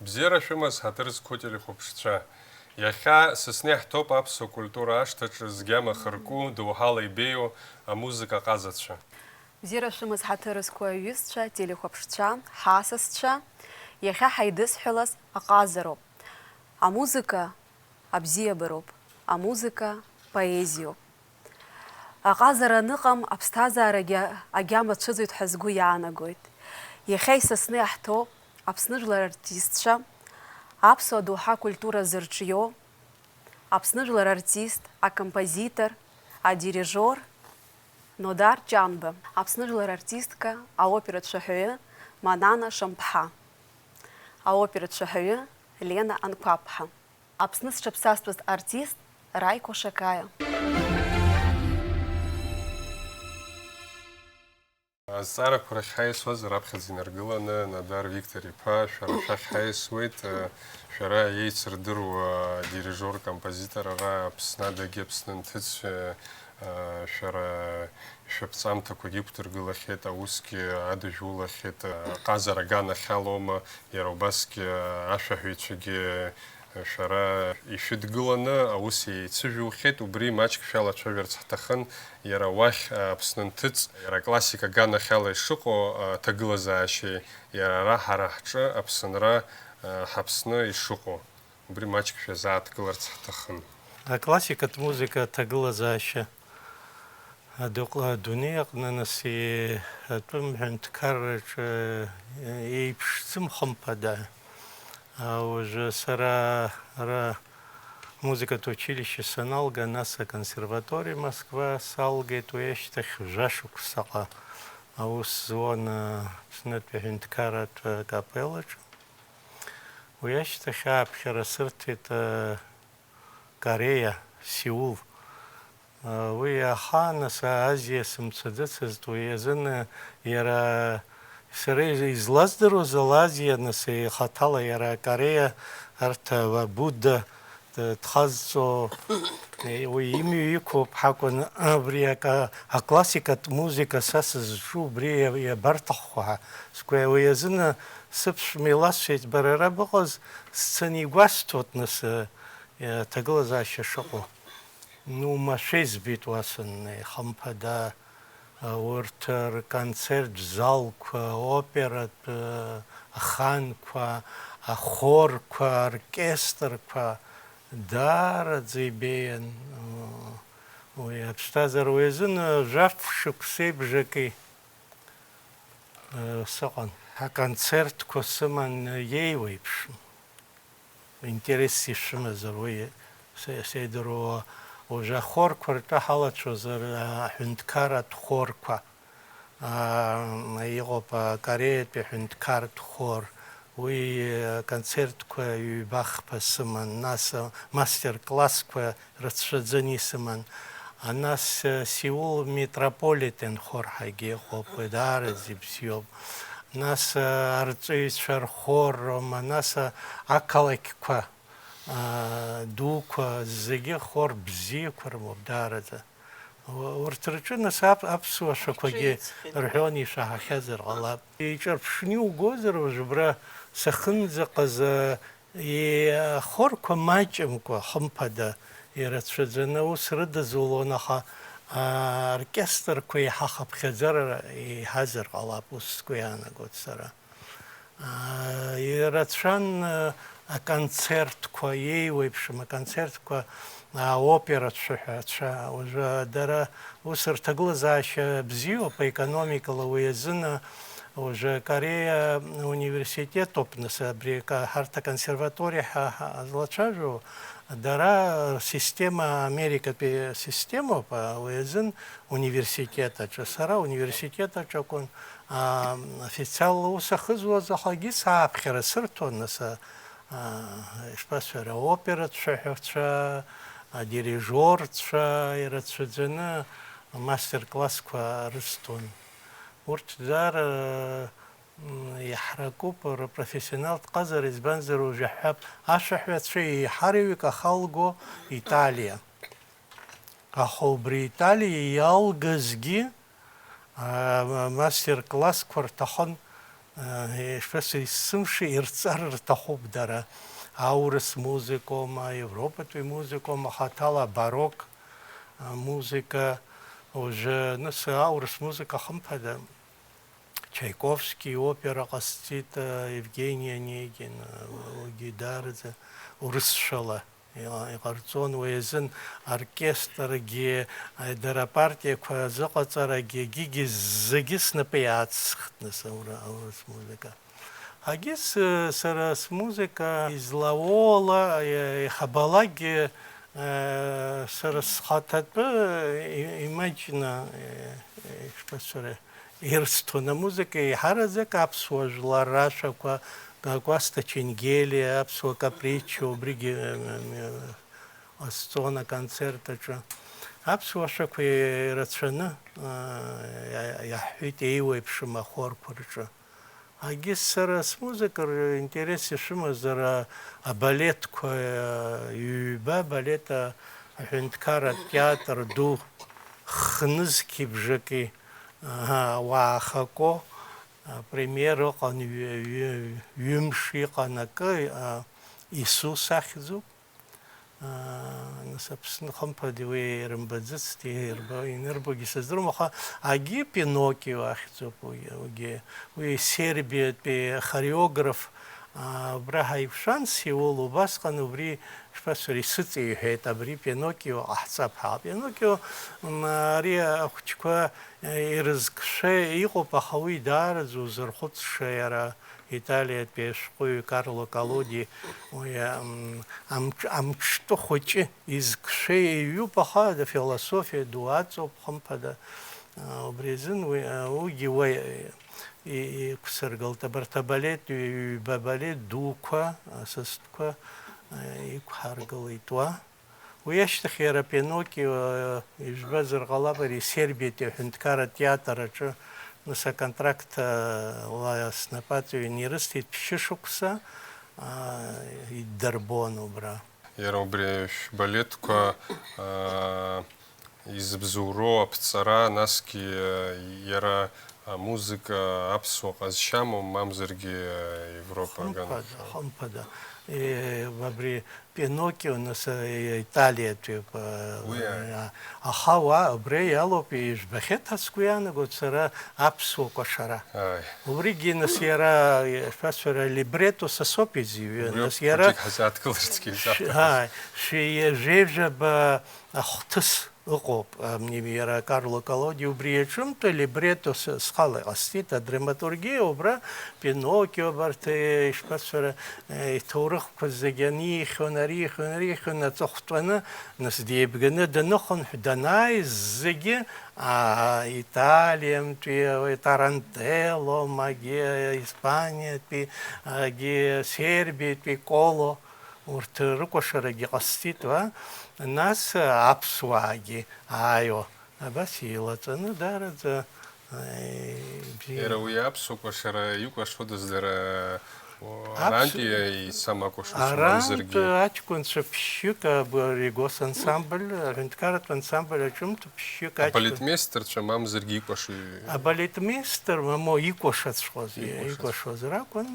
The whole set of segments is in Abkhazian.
Бзера шумас хатырс котели хопшча. Яха сснех топ апсо культура аштач згяма харку духала ибею, а музыка казача. Бзера шумас хатырс коюсча, телехопшча, хасасча. Яха хайдыс хелас аказароп. А музыка абзиабароп. А музыка поэзию. Аказара ныҟам аԥсҭазаарагьы агьама ҽыӡоит ҳәа згәы иаанагоит. Иахьа исасны иаҳҭоуп Аԥсны жәлар артистцәа, аԥсуа доуҳа культура зырҿио, Аԥсны жәлар артист, акомпозитор, адирижер Нодар Ҷанба, Аԥсны жәлар артистка, аоператә шәаҳәаҩы Манана Шамԥҳа, аоператә шәаҳәаҩы Лена Анқәаԥҳа, Аԥсны зҽаԥсастәыз артист Раико Шакаиа. Азара Курахаисваз раԥхьаӡа Надар Виктор иԥа шәара шәахьҳаисуеит, шәара еицырдыруа дирижер композитор ара Аԥснадагьы Аԥсны нҭыҵ шәара шәаԥҵамҭақәагьы иқәдыргылахьеит, аусгьы адыжәулахьеит, аҟазара аганахьалоума, иара убасгьы ашәаҳәаҩцәагьы шәара ишәыдгыланы аус еицәыжәухьеит, убри маҷк шәалацәажәарц ҳҭахын, иара уахь Аԥсны нҭыҵ, иара классика аганахьала ишыҟоу аҭагылазаашьеи, иара ара ҳара ҳҿы Аԥсынра ҳаԥсны ишыҟоу, убри маҷк шәазааҭгыларц ҳҭахын. Аклассикатә музыка аҭагылазаашьа адунеи аҟны нас атәым ҳәынҭқарраҿы еиԥшӡам хымԥада. Уже сара музыкатә училище саналга, нас аконсерватория Москва салгеит, уи ашьҭахь жәашықәсаҟа аус зуан Аԥснытәи аҳәынҭқарратә капеллаҿы. Уи ашьҭахь ааԥхьара сырҭеит Корея, Сеул. Уи ахаан нас Азиа сымцаӡыцызт, уи азын иара сара излаздыруаз Азиа нас ихаҭала иара Корея арҭ Будда дхазҵо уи имҩа иқәуп ҳакәын абри аклассикатә музика са сызҿу убри иабарҭаххо ҳәа сгәы уи азын сыԥшәма иласҳәеит, бара ара быҟаз сцаны игәасҭоит нас аҭагылазаашьа шыҟоу. Умашәа избеит уасын хымԥада урҭ рконцерттә залқәа, оператә аханқәа, ахорқәа, аоркестрқәа даараӡа ибеиан. Уи аԥсҭазаара уи азын жәаф-шықәсеибжаки сыҟан. Аконцертқәа сыман иеиуеиԥшым. Интересс ишымазар уи сеидыруа уже ахорқәа ртәы ҳалацәозар аҳәынҭқарратә хорқәа иҟоуп Кореиатәи аҳәынҭқарратә хор, уи аконцертқәа ҩба-хԥа сыман, нас мастер-классқәа рацәаӡаны исыман, нас Сеул метрополитен хор ҳәагьы иҟоуп, даараӡа ибзиоуп. Нас арҵаҩцәа рхор, нас ақалақьқәа дуқәа зегьы хор бзиақәа рымоуп даараӡа. Урҭ рҿы нас аԥсуашәақәагьы рҳәон ишаҳахьазар ҟалап. Иҿырԥшны иугозар уажәыбра сахынӡаҟаз ахорқәа маҷымкәа хымԥада ирацәаӡаны ус рыдызулон, аха аоркестрқәа еиҳа хыԥхьаӡара иҳазар ҟалап, ус сгәы иаанагоит сара. Ирацәан аконцертқәа иеиуеиԥшым, аконцертқәа аоператә шәаҳәацәа, уажәы дара ус рҭагылазаашьа бзиоуп аекономикала, уи азын уажәы Корея университетуп, нас абри ҳарҭ аконсерваториа ҳазлацәажәо, дара система Америкатәи системоуп, уи азын университетаҿы, сара университетаҿы акәын официалла ус ахызуаз, ахагьы сааԥхьара сырҭон, нас ишԥасҳәара, аоператә шәаҳәацәа, адирижерцәа ирацәаӡаны мастер-классқәа рысҭон. Урҭ даара иаҳракуп рпрофессионалтә ҟазара, избанзар уажәы ҳҳәап, ашәаҳәацәа еиҳараҩык ахалго Италиа. Аха убри Италиа иалгазгьы мастер-классқәа рҭахын ишԥасҳәои, сымши ирҵар рҭахуп дара. Аурыс музыкоума, европатәи музыкоума, хаҭала барок музыка, уже нас аурыс музыка хымԥада Чайковски опера ҟасҵеит, Евгений Онегин, Гидарӡа, урысшала иҟарҵон, уи азын оркестргьы, дара апартиақәа зыҟаҵарагьы, егьигьы зегьы снапы иаацсхт нас аурыс музыка. Агьы сара смузыка излауоула, ихабалакгьы сара схаҭатәы имаҷна, ишԥасҳәара, ирсҭон амузыка еиҳараӡак аԥсуа жәлар рашәақәа, Кәасҭа Ченгелиа, аԥсуа капричо, убригьы ҟасҵон аконцерт аҿы. Аԥсуа ашәақәа ирацәаны иаҳҳәеит еиуеиԥшым ахорқәа рҿы. Агьы сара смузыка интерес ишымаз абалеҭқәа ҩба, балет аҳәынҭқар атеатр ду хнызқьи бжаки уаахако, премиер ыҟан ҩымш иҟан акы, Исус ахьӡуп. Нас Аԥсны хымԥада уи ирымбаӡыцт, инырбогьы сыздырам, аха агьы Пиноккио ахьӡуп, уи сербиатәи хореограф убра ҳаиқәшәан Сеул, убасҟан убри ишԥасҳәари, исыҵеиҳәеит, абри Пиноккио ҟаҳҵап ҳәа. Пиноккио ари ахәыҷқәа ирызкшәа иҟоуп, аха уи даараӡа узырхәыцша иара Италиатәи ашәҟәыҩҩы Карло Колоди, уи амҿтәы хәыҷы изкшәа иҩуп, аха философиа ду аҵоуп хымԥада. Убри азын уигьы уа иқәсыргылт, абарҭ абалет, ҩба балет дуқәа, асасдқәа иқәҳаргылеит уа. Уи ашьҭахь иара Пиноккио ижәбазар ҟалап, ари Сербиатәи аҳәынҭқар атеатр аҿы нас аконтракт снапаҵаҩын ирысҭеит ԥшьышықәса, иддырбон убра. Иара убри шәбалеҭқәа избзоуроу аԥҵара, насгьы иара амузыка аԥсуа ҟазшьамоу, мамзаргьы Европа гана. Хымԥада. Абри Пиноккио нас Италиатәи, аха убри иалоуп ижәбахьеит ҳәа иаанагоит сара аԥсуа кәашара. Убригьы нас иара ишԥасҳәара, либретто сасоуп изҩы. Нас иара шәеижәеижәаба ахәҭыс ыҟоуп, иара Карло Колоди убри иаҿымҭа либретто схала иҟасҵеит, адраматургиа убра Пиноккио, абарҭ ишԥасҳәара, иҭоурыхқәа зегьы анихьон, аҵыхәтәаны, нас деибганы даныхынҳә данааиз зегьы Италиантәи, Тарантелло, агьы Испаниатәи, агьы Сербиатәи Коло, урҭ рыкәашарагьы ҟасҵеит ва. Нас аԥсуаагьы ааиуа, абас еилаҵаны даараӡа. Иара уи аԥсуа кәашара икәашодаз дара арантәи исамакәашоз мамзаргьы. Арантә аҷкәынцәа ԥшьшьык, абри госансамбль, аҳәынҭқарратә ансамбль аҿымҭ ԥшьшьык аҷкәын. Абалетмеистерцәа мамзаргьы икәашо. Абалетмеистер икәашоз ракәын,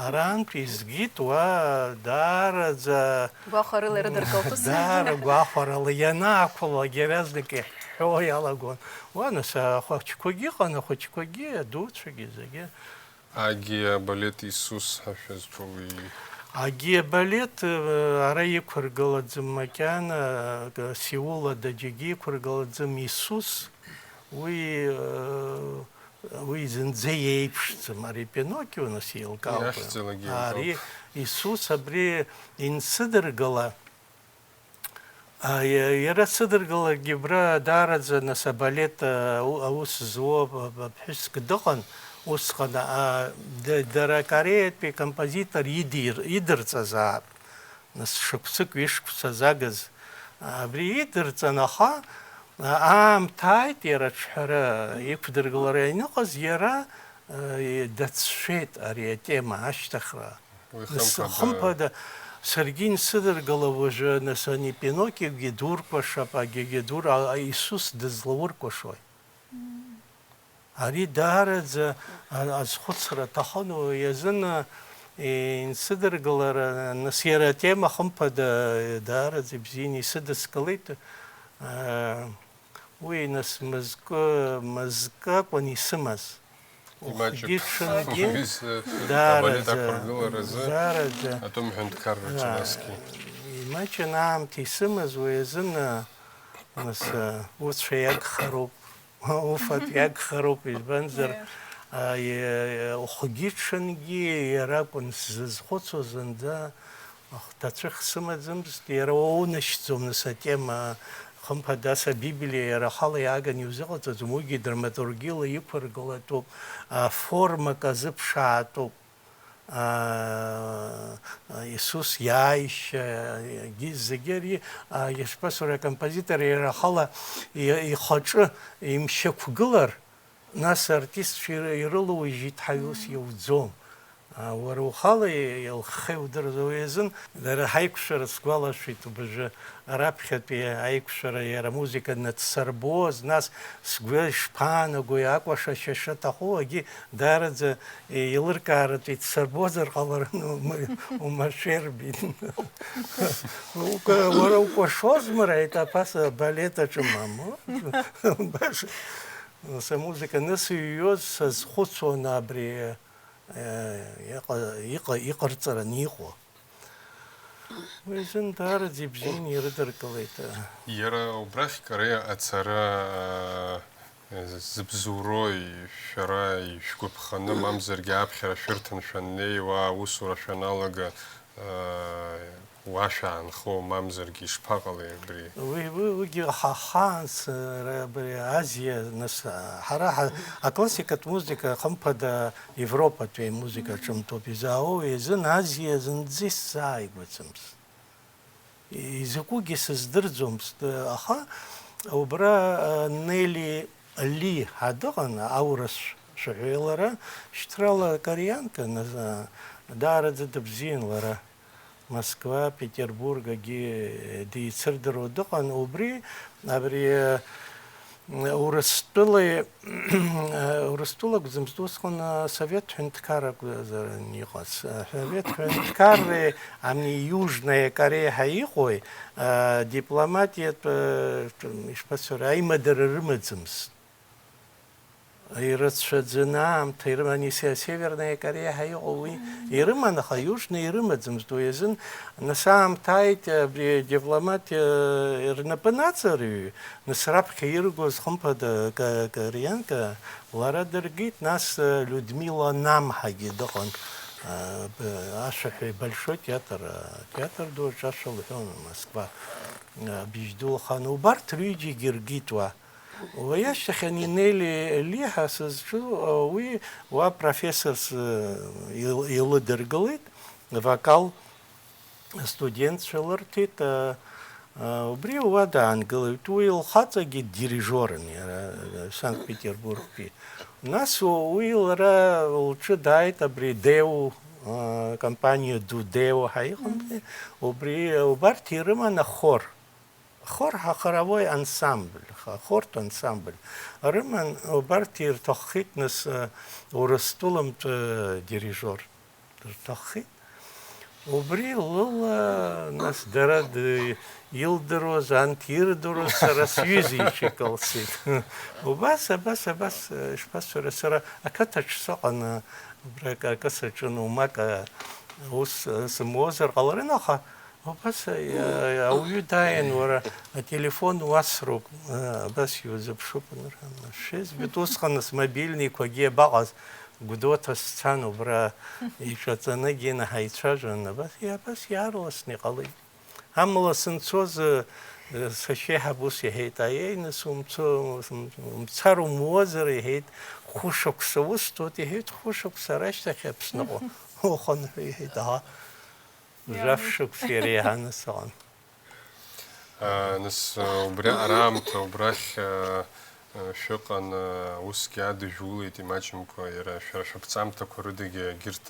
арантә изгит уа даараӡа гәахәарыла ирыдыркылт ус. Даара гәахәарыла ианаақәлак иаразнак иҳәҳәо иалагон. Уа нас ахәыҷқәагьы ыҟан, ахәыҷқәагьы, адуцәагьы зегьы. Агьи абалет Исус ҳәа уи. Агьи абалет ара иқәыргылаӡам макьана, Сеулада џьаргьы иқәыргылаӡам Исус, уи зынӡа иеиԥшӡам, ари Пиноккио нас еилкаауп. Ари Исус абри инсыдыргыла, иара сыдыргылагьы абра даараӡа нас абалет аус зуа ԥҳәыск дыҟан. Усҟан дара Кореиатәи композитор идырҵазаап, нас шықәсык ҩышықәса загыз. Абри идырҵан, аха аамҭа ааит иара аҿҳәара иқәдыргылара ианыҟаз, иара дацәшәеит ари атема ашьҭахра. Хымԥада саргьы инсыдыргыла уажәы, нас ани Пиноккиогьы дуркәашап, агьгьы Исус дызлауркәашои. ари даараӡа азхәыцра аҭахыну иазына инсыдыргылара, нас иара атема хымԥада даараӡа ибзианы исыдыскылеит. Уи нас мызкы акәын исымаз. Ухгьы-ҽынгьы даараӡа имаҷын аамҭа исымаз уи азына нас уцәа иагхароуп, уфатә иагхароуп, избанзар ухгьы-ҽынгьы иара акәын сзызхәыцуаз зынӡа ҭацәых сымаӡамызт, иара уоунашьӡом нас атема хымԥада ас абиблиа иара ахала иааган иузыҟаҵаӡом, уигьы драматургияла иқәыргылатәуп, формак азыԥшаатәуп. Иисус иааишьа зегьы ари ишԥасура акомпозитор иара ахала ихаҿы имшьақәгылар, нас артистцәа ирылоужьит ҳаҩус иауӡом. Уара ухала илхха иудырзу иазын, дара ҳаиқәшәара сгәалашәеит убажәы раԥхьатәи аиқәшәара иара амузика днацсырбоз, нас сгәы ишԥаанагои акәаша шьашаҭаху, агьы даараӡа еилыркааратәы ицсырбозар ҟаларын умашәербит. Уара укәашозма аетап балет аҿы, мамоу? Амузика нысыҩҩуаз сазхәыцуан абри иҟарҵараны иҟоу. Уи азын даараӡа ибзианы ирыдыркылеит. Иара убрахь ари ацара зыбзурои шәара ишәгәаԥханы, мамзаргьы аԥхьара шәырҭан шәаннеиуа, аусура шәаналага уа шәаанхо, мамзаргьы ишԥаҟалеи абри? Уигьы ҳаанс абри Азиа, нас ҳара аклассикатә музика хымԥада Европатәи амузика ҿымҭуп изаауоу, изын Азиа зынӡа исзааигәаӡамызт. Изакәыгьы сыздырӡомызт, аха убра Нели Ли ҳәа дыҟан, аурыс шәаҳәаҩы лара, шьҭрала кореианкын, даараӡа дыбзиан лара. Москва, Петербургагьы дицырдыруа дыҟан, убри абри Урыстәыла акәӡамызт, усҟан Советтә ҳәынҭқар акәзаран иҟаз. Советтә ҳәынҭқарреи ани Южная Кореиа ҳәа иҟои дипломатиатә ишԥасҳәара аимадара рымаӡамызт. Ирыцәшәаӡаны аамҭа ирыман, Северная Кореиа ҳәа иҟоу уи ирыман, аха Южная ирымаӡамызт. Уи азын нас аамҭа ааит абри дипломатиа рнапы наҵарҩ, нас раԥхьа иргоз хымԥада кореианка лара дыргеит, нас Людмила Намҳагьы дыҟан, ашәаҳәаҩ Большой театр ду аҿы лҳәон Москва, Бижь дулахан, убарҭ рҩыџьегьы иргеит уа. Уи ашьҭахь ани Нели Ли ҳәа сызҿу, уи уа профессорс илыдыргылеит, вокал студентцәа лырҭеит, убри уа даангылеит. Уи лхаҵагьы дирижорын иара Санкт-Петербургтәи. Нас уи лара лҿы дааит абри Деу компаниа Дудео ҳәа иҟан, убарҭ ирыман ахор. Хор хоровой ансамбль, хортә ансамбль. Рыман убарҭ ирҭаххеит, нас Урыстәыламтәи дирижор дырҭаххеит. Убри лыла нас дара илдыруаз, анҭ ирдыруаз сара сҩыза иҿикылсит. Убас ишԥасҳәара, сара ақыҭаҿы сыҟан, убра акы саҿын, умак ус сымуазар ҟаларын, аха убас ауаҩы дааин, уара ателефон уасроуп, абас иузыԥшуп, шеизбит. Усҟан мобильникқәагьы абаҟаз, Гәдоуҭа сцан, убра иҿаҵанагьы инаҳаицәажәан, абас иаарласны иҟалеит. Амала сынцоз сашьеиҳаб ус иҳәеит, аиеи, нас умцар умуазар иҳәеит, хәышықәса усҭоит, иҳәеит, хәышықәса рашьҭахь Аԥсныҟа уҟан ҳәа иҳәеит. Жәаф-шықәса иреиҳаны сыҟан. Нас убри араамҭа убрахь шәыҟан, усгьы адыжәулеит имаҷымкәа, иара шәара шәаԥҵамҭақәа рыдагьы егьырҭ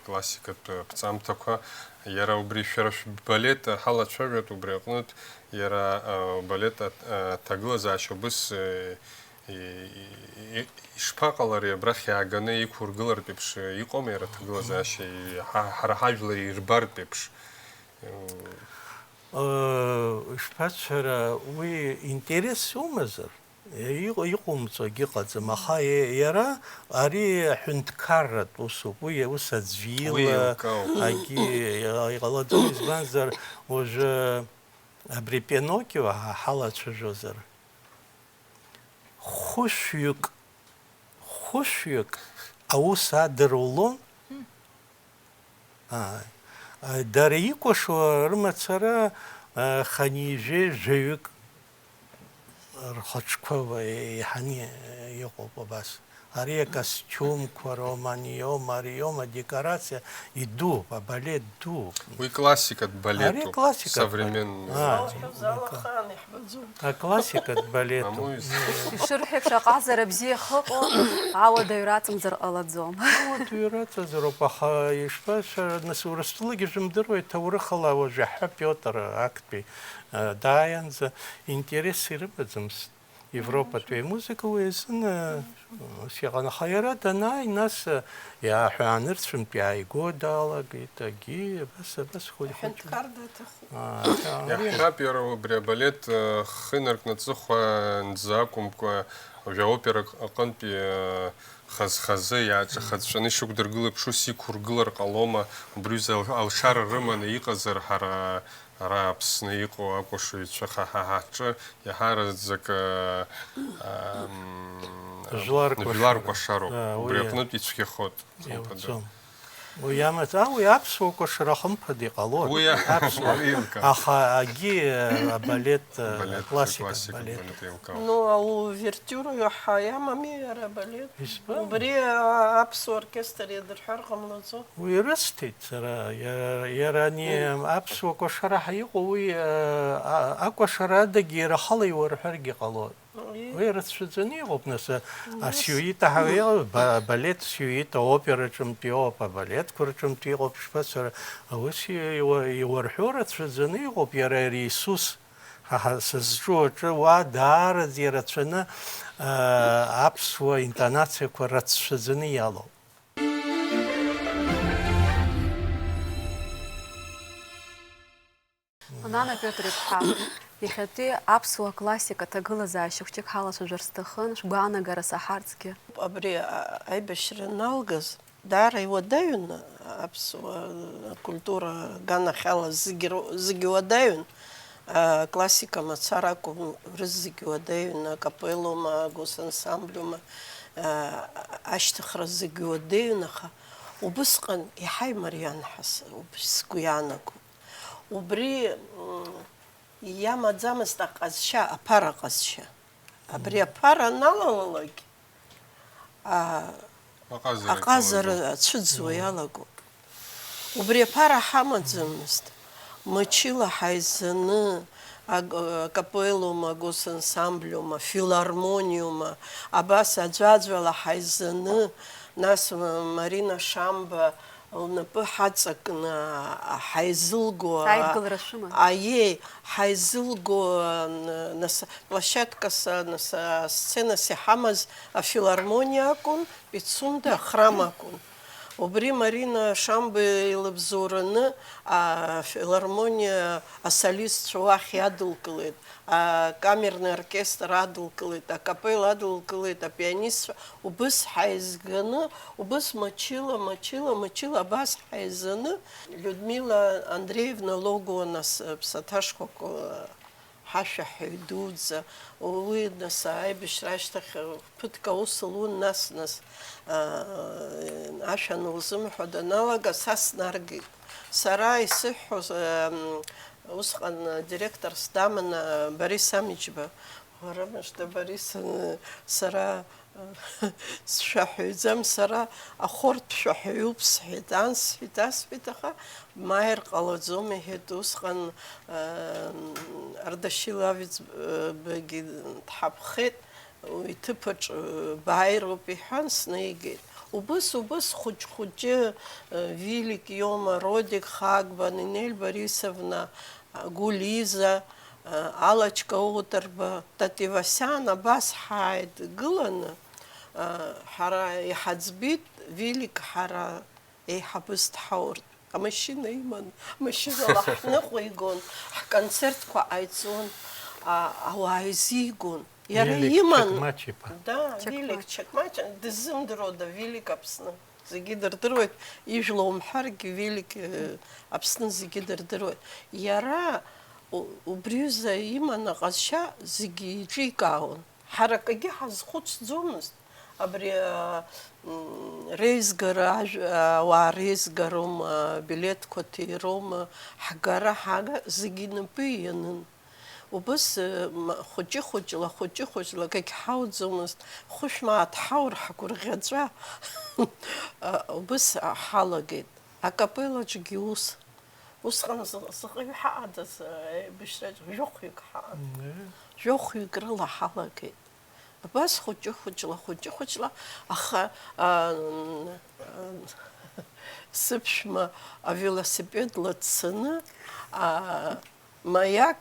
классикатә ԥҵамҭақәа, иара убри шәара шәбалет ҳалацәажәоит убри аҟнытә, иара балет аҭагылазаашьа убыс ишԥаҟалари абрахь иааганы иқәургылартә еиԥш иҟоума иара аҭагылазаашьа ҳара ҳажәлар ирбартә еиԥш. Ишԥацәара уи интерес умазар иҟоумҵогь ыҟаӡам, аха иара ари ҳәынҭқарратә усуп, уи ус аӡәила агьи иҟалаӡом, избанзар уажәы абри Пиноккио ҳалацәажәозар хәышәҩык аус адырулон, дара икәашо рымацара ханижәҩык рхаҿқәа иаҳаны иҟоуп абас. Ари акостиумқәа романиом, ариом, адекорациа идууп, абалет дууп. Уи классикатә балетуп, современный. Классикатә балетуп. Ишырҳәо еиԥш аҟазара бзиа хыҟоу ауадаҩ раҵамӡар ҟалаӡом. Ауадаҩ раҵазароуп, аха ишԥацәара, нас Урыстәылагьы шәымдыруеит, ҭоурыхала уажәы ҳәа Пиотр актәи дааиаанӡа интерес ирымаӡамызт. Европатәи амузыка уи азын иҟан, аха иара данааи, нас иааҳәаанырцәынтә иааиго далагеит, агьи абас ҳәынҭқар даҭахуп. Иаҳҳәап иара убри абалет хынаркны аҵыхәа нӡакәымкәа уажәы аопера аҟынтәи хаз-хазы иааҿахаҵәаны ишықәдыргыло еиԥш ус иқәургылар ҟалома, убриазы алшара рыманы иҟазар ара Аԥсны иҟоу акәашаҩцәа ҳаҳаҿы иаҳараӡак жәлар кәашароуп, убри аҟнытә ицәгьахоит. Уи амаӡ, уи аԥсуа кәашара хымԥада иҟалоит. Уи аха агьи абалет классикатә балет. Ну, аувертиура иаҳа иамами иара абалет. Убри аԥсуа оркестр иадырҳәар ҟамлаӡом. Уи рысҭеит сара, иара ани аԥсуа кәашара ҳаиҟоу, уи акәашара адагьы иара ахала иуарҳәаргьы ҟалоит. Уи рацәаӡаны иҟоуп, нас асиуита балет сиуита операҿынтә иҟоуп, абалеҭқәа рҿынтә иҟоуп, ишԥацәара, ус иуарҳәо рацәаӡаны иҟоуп, иара Иисус сызҿу аҿы уа даараӡа ирацәаны аԥсуа интонациақәа рацәаӡаны иалоуп. Нана Пиотр-иԥҳа, иахьатәи аԥсуа классика аҭагылазаашьа хәҷык ҳалацәажәар сҭахын, шәгәаанагара саҳарцгьы. Абри аибашьра налгаз даара иуадаҩын аԥсуа культура ганахьала зегьы иуадаҩын. Классика мацара акәым, рызегьы иуадаҩын, акапеллоума, агосансамблиума, ашьҭыхра зегьы иуадаҩын, аха убысҟан иаҳа имарианҳас сгәы иаанагоит. Убри иамаӡамызт аҟазшьа, аԥара ҟазшьа. Абри аԥара аналалалак аҟазара ацәыӡуа иалагоит. Убри аԥара ҳамаӡамызт. Мчыла ҳаизаны акапеллоума, агосансамблиума, филармониума, абас аӡәаӡәала ҳаизаны, нас Марина Шамба лнапы ҳаҵакны ҳаизылго, ҳаизылго площадкас, сценас иҳамаз афилармониа акәын, Пицунда ахрам акәын. Убри Марина Шамба илыбзоураны афилармониа асолистцәа уахь иадылкылеит, акамерный оркестр адылкылеит, акапелла адылкылеит, апианистцәа. Убыс ҳаизганы, убыс мчыла абас ҳаизаны, Людмила Андреевна Логова нас ԥсаҭашхәақәа ҳашәаҳәаҩ дуӡӡа, уи нас аибашьра ашьҭахь ԥыҭк аус лун, нас ашәа анылзымҳәо даналага, са снаргеит. Сара исыҳәоз усҟан директорс даман Борис Амичба. Уара мыжда Борис, сара сшәаҳәаҩӡам, сара ахортә шәаҳәаҩуп сҳәеит, асҳәеит, аха мааир ҟалаӡом иҳәеит. Усҟан Ардашьыл Авицбагьы дҳаԥхеит, иҭыԥаҿ бааироуп иҳәан, снаигеит. Убыс хәыҷ-хәыҷы Вилик Иома, Родик Хагба, Нинель Борисовна, Гулиза, Алачка Уҭарба, Тативасиан абас ҳааидгыланы, ҳара иҳаӡбит велик ҳара еиҳабыс дҳауртә. Амашьына иман, машьынала ҳныҟәа игон, ҳконцертқәа ҟаиҵон, ауаа изигон. Иара Велик иман, Чекмачипа. да, велик Чекмача, дызымдыруада велик Аԥсны. Зегьы дырдыруеит, ижәла умҳәаргьы велик Аԥсны зегьы дырдыруеит. Иара убриазы иман аҟазшьа зегьы иҿикаауан. Ҳара акагьы ҳазхәыцӡомызт. Абри реизгара, ауаа реизгароума, билеҭқәа ҭироума, ҳгара зегьы инапы ианын. Убыс хәыҷы-хәыҷла акагь ҳауӡомызт. Хәышәмааҭ ҳаур ҳгәырӷьаҵәа убыс ҳалагеит. Акапелаҿгьы ус. Усҟан заҟаҩы ҳаҟадаз еибашьраҿ жәохәҩык ҳаҟан. Жәохәҩык рыла ҳалагеит. Абас хәыҷы-хәыҷла, аха сыԥшәма авелосипедла дцаны маяк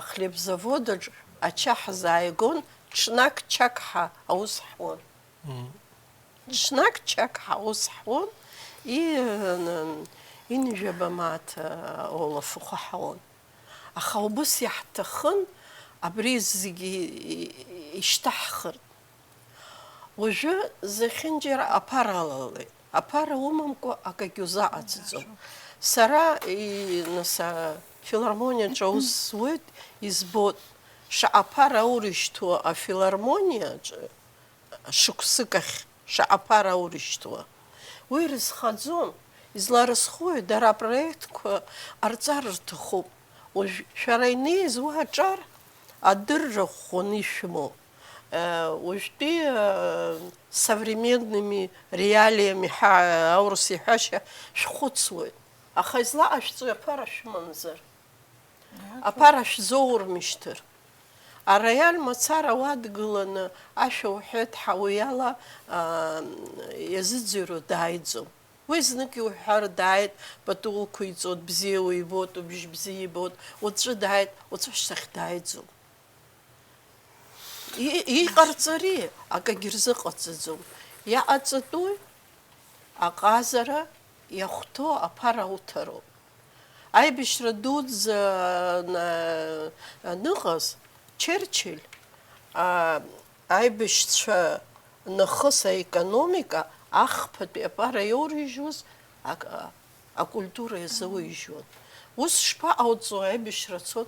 хлебзаводаҿ ача ҳзааигон, ҽнак чақҳа аус ҳуан. Ҽнак чақҳа аус ҳуан, инижәаба мааҭ олафыхәа ҳауан. Аха убыс иаҳҭахын абри зегьы ишьҭаҳхыртә. Уажәы зехьынџьара аԥара алалеит. Аԥара умамкәа акагь узаҟаҵаӡом. Сара филармониаҿы аус зуеит, избоит. Шаҟа аԥара аурышьҭуа афилармониаҿы шықәсык ахь, шаҟа аԥара аурышьҭуа. Уи рызхаӡом. Изларызхои дара апроектқәа ҟарҵар рҭахуп. Уажә шәара инеиз уа аҿар адырра ӷәӷәаны ишәымоу. Уажәтәи современными реалиями аурыс иҳәашьа шәхәыцуеит. Аха излаҟашәҵои аԥара шәымамзар. Аԥара шәзоурмышьҭыр. Ароиаль мацара уадгыланы ашәа уҳәеит, уи ала иазыӡырҩуа дааиӡом. Уи знык иуҳәар дааит, пату уқәиҵоит, бзиа уибоит, убжьы бзиа ибоит, уҵәы дааит, уҵәы шьҭахь дааиӡом. Иҟарҵари акагьы рзыҟаҵаӡом. Иаҟаҵатәуи аҟазара иахәҭоу аԥара уҭароуп. Аибашьра дуӡӡа аныҟаз Черчилль аибашьцәа нахыс аекономика ахԥатәи аԥара иоурыжьуаз акультура иазауижьуан. Ус шԥаҟауҵои аибашьра цон?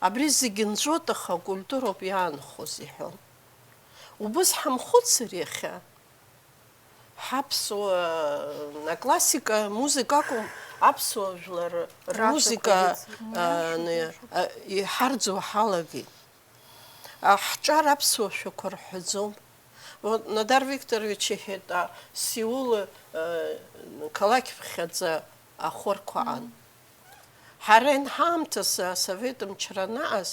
Абри зегьы нҵәоит, аха акультуроуп иаанхоз иҳәон. Убыс ҳамхәыцыр иахьа. Ҳаԥсуа аклассика музыка акәым, аԥсуа жәлар рмузыка иҳарӡуа ҳалагеит. Ҳҿар аԥсуа шәақәа рҳәаӡом. Нодар Викторович иҳәеит, Сеул қалақьԥхьаӡа ахәырқәа ан. Ҳара инҳамҭас асовет мчра анаҟаз,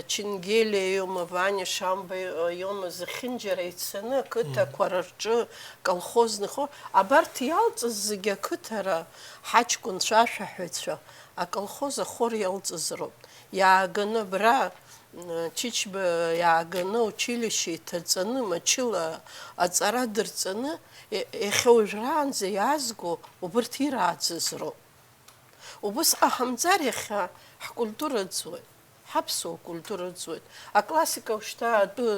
Ченгелиа иоума, Ваниа Шамба иоума, зехьынџьара ицаны ақыҭақәа рҿы колхозныхо, абарҭ иалҵыз зегьы ақыҭара ҳаҷкәынцәа, ашәаҳәаҩцәа, аколхоз ахор иалҵыз роуп. Иааганы абра Чичба иааганы училишье иҭаҵаны, мчыла аҵара дырҵаны, иахьа уажәраанӡа иаазго убырҭ ирааӡаз роуп. Убыс ҟаҳамҵар иахьа ҳкультура ӡуеит, ҳаԥсуа культура ӡуеит. Аклассика ушьҭа адәы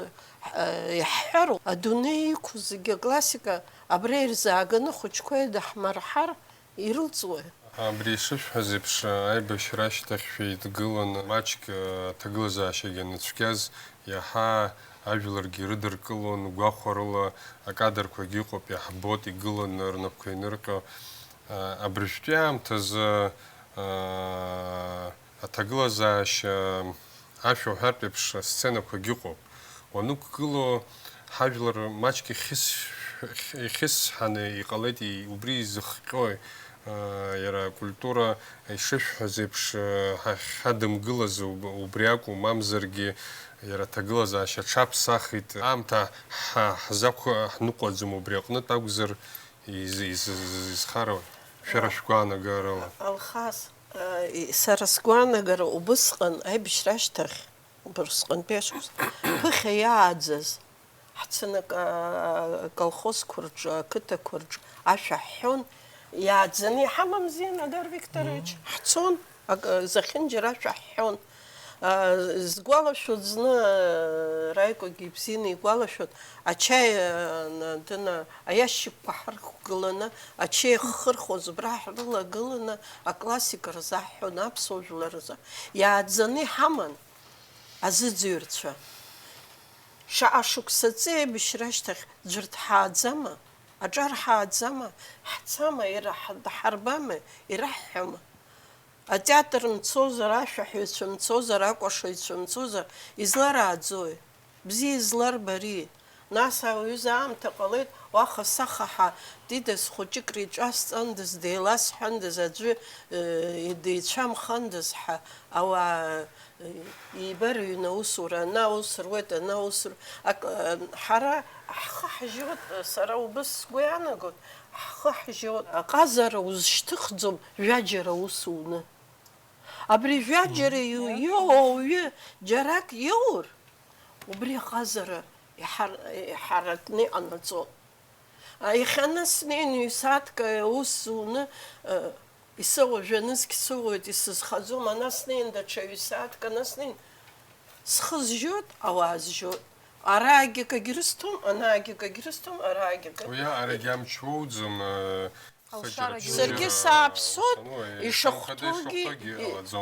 иаҳҳәароуп, адунеи иқәу зегьы аклассика абра ирзааганы хәыҷқәа еидаҳмырҳар ирылҵуеи. Абри ишышәҳәаз еиԥш аибашьра ашьҭахь идгылан маҷк аҭагылазаашьагьы анацәкьаз иаҳа ажәларгьы ирыдыркылон гәахәарыла, акадрқәагьы ыҟоуп, иаҳбот игылан рнапқәа инырҟьо. Абыржәтәи аамҭазы аҭагылазаашьа ашәа уҳәартә еиԥш сценақәагьы ыҟоуп. Уанықәгыло ҳажәлар маҷк ихьысҳаны иҟалеит, убри изыхҟьои иара акультура ишышәҳәаз еиԥш ҳадымгылаз убри акәу, мамзаргьы иара аҭагылазаашьа аҽаԥсахит. Аамҭа ҳныҟәаӡом убри аҟнытә акәзар изхароуи шәара шәгәаанагарала. Алхас, сара сгәаанагара убысҟан аибашьра ашьҭахь, убысҟантәи ашықәс ԥыхьа иааӡаз ҳцаны колхозқәа рҿы, ақыҭақәа рҿы ашәа ҳҳәон, иааӡаны иҳамамзи, Нагар Викторович, ҳцон, зехьынџьара ашәа ҳҳәон. Згәалашәоит зны Раикогьы ибзианы игәалашәоит, ачаи аиашьыкәқәа ҳарықәгыланы, ачаи ххырхуаз убра ҳрылагыланы аклассика рзаҳҳәон, аԥсуа жәлар рзы. Иааӡаны иҳаман азыӡҩрцәа. Шаҟа шықәсаҵы еибашьра ашьҭахь ӡәыр дҳааӡама, аҿар ҳааӡама, ҳцама, даҳарбама, ираҳҳәама. Атеатр мцозар, ашәаҳәаҩцәа мцозар, акәашаҩцәа мцозар, изларааӡои? Бзиа изларбари? Нас ауаҩыза аамҭа ҟалеит, уаха-сахаҳа дидас хәыҷык реиҿасҵандаз, деиласҳәандаз, аӡәы деицәамхандаз ҳәа ауаа ибар ҩны аусура, ана аус руеит, ана аус ҳара ҳхы ҳжьот, сара убас сгәы иаанагоит, ҳхы ҳжьот, аҟазара узшьҭыхӡом жәаџьара аус уны. Абри жәаџьара иоуа ауаҩы џьарак иоур, убри аҟазара иҳаракны иҟанаҵон. Иахьа снеин ҩ-сааҭк аус уны исоуа жәанызқь соуеит, исызхаӡом, ана снеин даҽа ҩ-сааҭк, ана снеин схы зжьот, ауаа зжьот. Араагьы акагьы рысҭом, анаагьы акагьы рысҭом, араагьы акагьы. Уи арагьы амч уоуӡом. Саргьы сааԥсоит, ишахәҭоугьы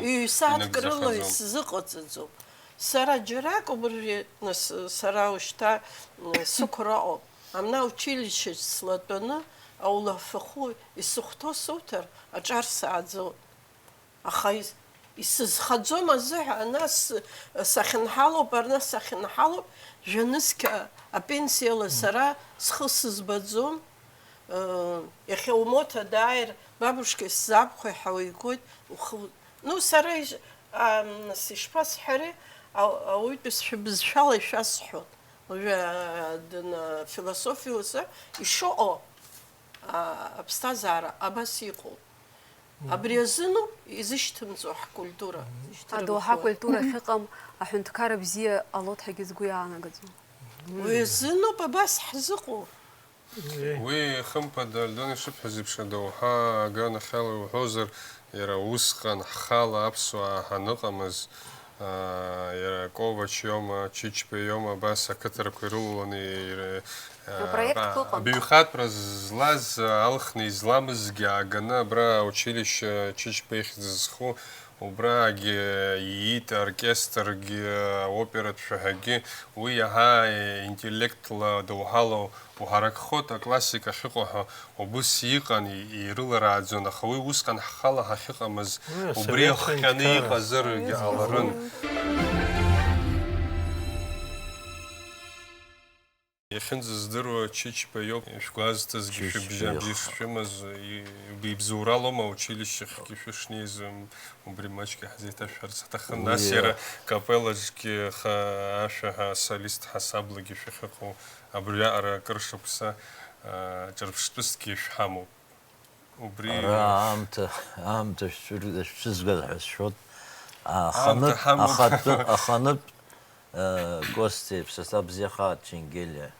ҩ-сааҭк рыла исзыҟаҵаӡом. Сара џьарак убри, сара ушьҭа сықәраҟоуп. Амна училище слатәаны, аулафахәы исыхәҭоу суҭар, аҿар сааӡоит. Аха исызхаӡом азыҳәа, ана сахьынҳалоуп, арна сахьынҳалоуп, жәанызқь апенсиала сара схы сызбаӡом. Иахьа умоҭа дааир, бабушка исзаабхәа иҳауа игоит, ну, сара ишԥасҳәари, ауаҩытәыҩсшәа бызшәала ишәасҳәот. Уажәы философиаузы ишыҟоу аԥсҭазаара абас иҟоуп. Абри азыноуп изышьҭымҵуа ҳкультура. Адоуҳа культура ахьыҟам, аҳәынҭқарра бзиа ҟалоит ҳәагьы сгәы иаанагаӡом. Уи азыноуп абас ҳзыҟоу. Уи хымԥада Альдон ишыԥҳәаз еиԥш адоуҳа аганахьала иуҳәозар, иара усҟан ҳхала аԥсуаа ҳаныҟамыз, иара Ковач иоума, Чичпа иоума, абас ақыҭарақәа ирылаланы абиҩхатәра злаз, алхны изламызгьы ааганы абра училище Чичпа ихьӡ зху, убрагьы иит аоркестргьы, аоператә шәаҳәагьы, уи иаҳа интеллектла, доуҳала уҳаракхот, аклассика ахьыҟоу ҳәа убыс иҟан, ирыларааӡон, аха уи усҟан ҳхала ҳахьыҟамыз, убри ахҟьаны иҟазаргьы ҟаларын. Иахьынӡаздыруа Чичпа иоуп, ишәгәазҭазгьы шәыбжьабжьы шшәымаз, бибзоуралоума училищехьгьы шәышнеиз, убри маҷк иаҳзеиҭашәҳәарц ҳҭахын. Нас иара капеллаҿгьы ашәаҳәа солистҳәа саблагьы шәахьыҟоу, абриаҟара акыр шықәса ҿырԥштәысгьы шәҳамоуп. Убри аамҭа шәцәызгаз ҳәа сшәот. Аханытә гости ԥсасҭа бзиахаат Ченгелиа.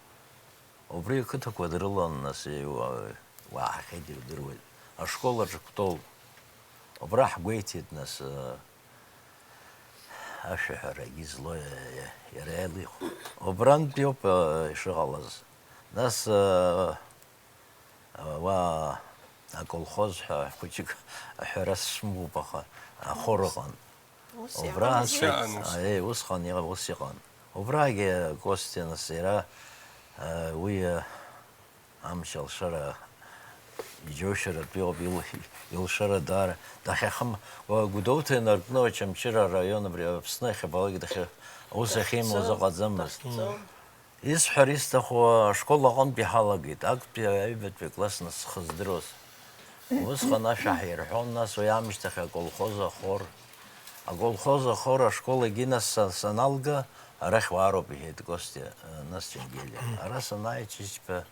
Убри ақыҭақәа дрылан, нас уааҳахьеит ирдыруеит. Ашкол аҿы Кәтол. Убра ҳгәеиҭеит, нас ашәаҳәарагьы зло иара еилихо. Убрантәи ауп ишыҟалаз. Нас аколхоз ҳәа хәыҷык аҳәара сшымоуп, аха ахор ыҟан. Усҟан ус иҟан. Убрагьы гости, нас иара уи амч алшара иџьоушьаратәи ауп, илшара даара дахьахым. Гәдоуҭа инаркны Очамчыра араион, абри Аԥсны иахьабалакгьы аус ахьимоз ыҟаӡамызт. Исҳәар исҭаху, ашкол аҟынтәи ҳалагеит, актәи аҩбатәи класс нас схы здыруаз. Усҟан ашәа ҳирҳәон, нас уи амышьҭахь аколхоз ахор. Аколхоз ахор ашкол егьи нас саналга, арахь уаароуп иҳәеит гости, нас Ченгелиа. Ара санааи Чичпа,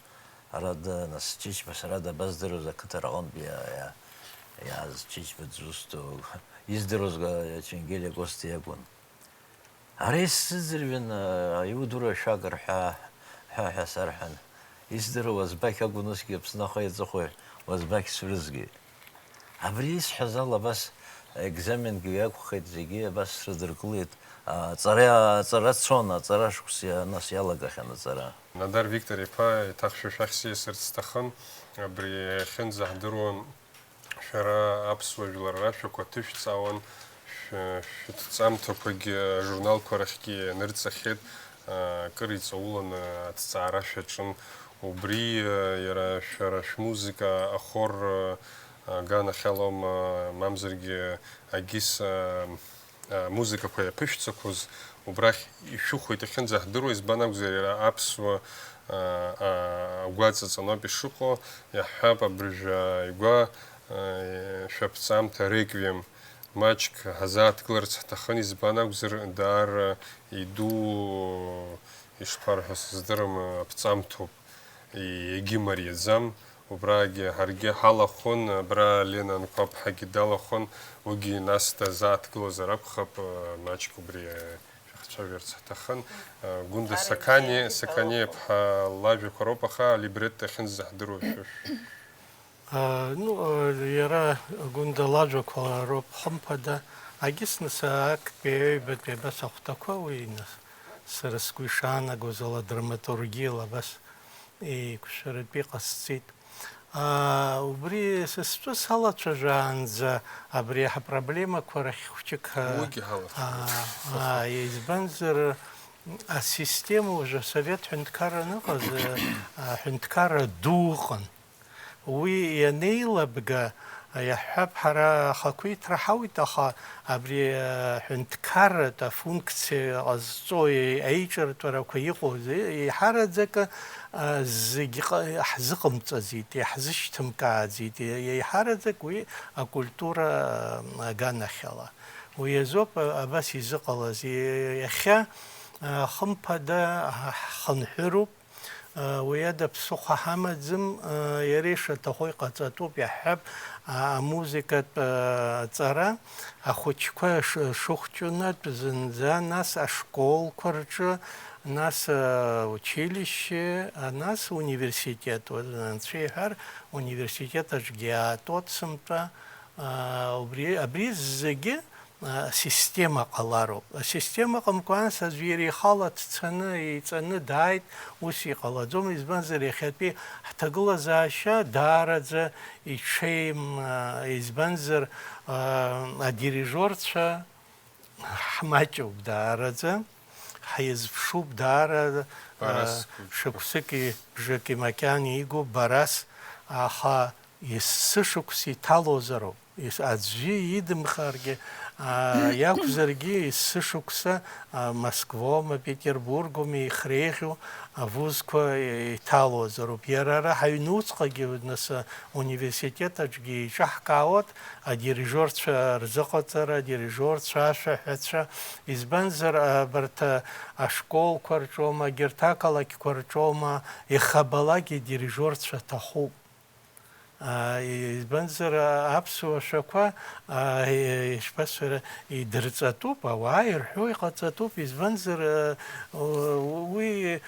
нас Чичпа сара дабаздыруаз ақыҭара аҟынтәи иааз Чичпа дзусҭоу, издыруаз Ченгелиа гости иакәын. Ара исзыӡырҩын, иудыруа шәак рҳәа ҳәҳәс арҳән. Издыруаз бак агәнысгьы Аԥсныҟа иҵыхәеи, уазбак сҩызгьы. Абри исҳәаз ала абас екзаменгьы иақәхеит зегьы, абас срыдыркылеит. Аҵара цон, аҵара шықәса нас иалагахьан аҵара. Надар Виктор иԥа еиҭах шәашәахь сиасырц сҭахын, абри иахьынӡаҳдыруа шәара аԥсуа жәлар рашәақәа ҭышәҵаауан, шәҭҵамҭақәагьы ажурналқәа рахьгьы нырҵахьеит, кыр иҵаулан аҭҵаара шәаҿын. Убри иара шәара шәмузыка ахор аганахьалом, мамзаргьы агьыс музыкақәа иаԥышәҵақәоз убрахь ишәыхәеит иахьынӡаҳдыруа, избан акәзар иара аԥсуа агәаҵа ҵаноуп ишыҟоу, иаҳҳәап абыржәы игәа шәаԥҵамҭа реквием маҷк ҳазааҭгыларц ҳҭахын, избан акәзар даара иду ишԥарҳәо сыздырам аԥҵамҭоуп, егьымариаӡам. Убрагьы ҳаргьы ҳалахәын, абра Лена Анқәаԥҳагьы далахәын, уигьы нас дазааҭгылозар акәхап, маҷк убри шәахцәажәарц ҳҭахын. Гәында Саканиаԥҳа лажәақәа роуп, аха алибретто иахьынӡаҳдыруа Ну, иара Гәында лажәақәа роуп, хымԥада, агьыс актәи аҩбатәи абас ахәҭақәа уи сара сгәы ишаанагоз ала драматургиала абас еиқәшәаратәы иҟасҵеит. Убри сызҿыз ҳалацәажәаанӡа абри ҳапроблемақәа рахь хәҷык избанзар асистема уже Совет ҳәынҭқарра аныҟаз ҳәынҭқарра ду ыҟан. Уи ианеилабга иаҳҳәап ҳара ахақәиҭра ҳауит, аха абри ҳәынҭқарратә афункциа ҟазҵо аиҿартәарақәа иҟоу еиҳараӡакы зегьы ҳзыҟамҵаӡеит, иаҳзышьҭымкааӡеит, еиҳараӡак уи акультура аганахьала. Уи азоуп абас изыҟалаз. Иахьа хымԥада ҳхынҳәыроуп, уи ада ԥсыхәа ҳамаӡам, иара ишаҭаху иҟаҵатәуп, иаҳҳәап амузикатә ҵара ахәыҷқәа шыхәҷунатә зынӡа, нас ашколқәа рҿы, нас училище, нас университет. Анцәа иҳәар, университетаҿгьы иаатуа сымтәа, абри зегьы система ҟалароуп. Асистема ҟамкәанс аӡәы иара ихала дцаны, иҵаны дааит, ус иҟалаӡом, избанзар иахьатәи ҳҭагылазаашьа даараӡа иҽеим, избанзар адирижорцәа ҳмаҷуп даараӡа, ҳизԥшуп даара, шықәсыки бжаки макьана игоуп Барас, аха есышықәс иҭалозароуп. Аӡәы идымхаргьы иакәзаргьы есышықәса Москвома, Петербургома ихреиӷьу авузқәа иҭалозароуп. Иара ара ҳаҩнуҵҟагьы нас университетаҿгьы иҿаҳкаауеит адирижорцәа рзыҟаҵара, адирижорцәа, ашәаҳәацәа, избанзар абарҭ ашколқәа рҿоума, егьырҭ ақалақьқәа рҿоума ихабалагьы дирижорцәа ҭахуп. Избанзар аԥсуа шәақәа ишԥасҳәара идырҵатәуп, ауаа ирҳәо иҟаҵатәуп, избанзар уи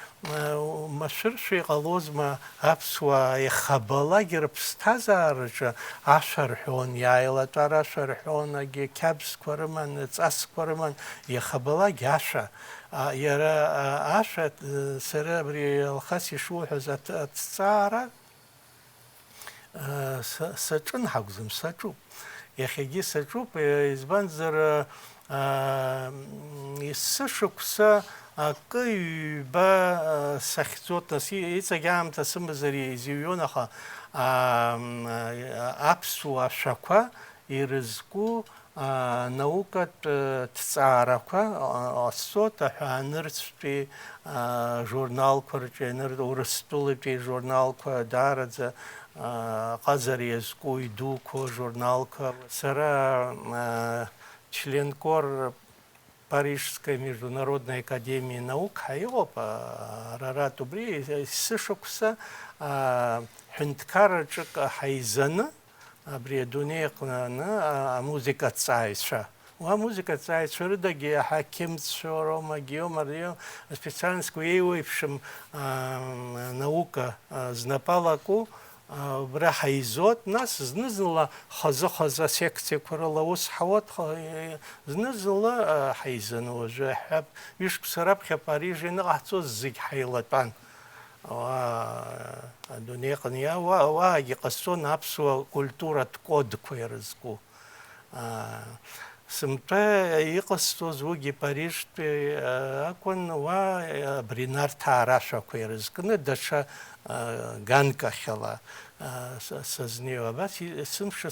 машәыршәа иҟалозма аԥсуаа ихабалагьы рыԥсҭазаараҿы ашәа рҳәон, иааилатәар ашәа рҳәон, қьабзқәа рыман, ҵасқәа рыман, ихабалагь ашәа. Иара ашәа сара абри Алхас ишуҳәаз аҭҵаара саҿын ҳакәзым, саҿуп. Иахьагьы саҿуп, избанзар есышықәса акы ҩба сахьӡоит, нас иҵегь аамҭа сымазар изыҩуан, аха аԥсуа ашәақәа ирызку наукатә ҭҵаарақәа ҟасҵоит, аҳәаанырцәтәи журналқәа рҿы, урыстәылатәи журналқәа даараӡа ҟазара иазку идуқәа журналқәа. Сара членкор Парижской международной академии наук ҳаиҟоуп, Арарат убри есышықәса ҳәынҭқарраҿык ҳаизаны абри адунеи аҟны амузикаҭҵааҩцәа музыка цай шурдаги хаким шорома геомария специальность куевшим наука знапалаку брахайзот нас знызла хаза секция куралаус хават знызла хайзан уже хаб виш сараб Париж нахцо зиг хайлатан الدنيا قنيا يقصون أبسوا كولتورة كود كويرزكو سمتا يقصوا زوجي باريس أكون برينار تاراشا كويرزك ندشا غانكا خلا سزنيوا بس سمشا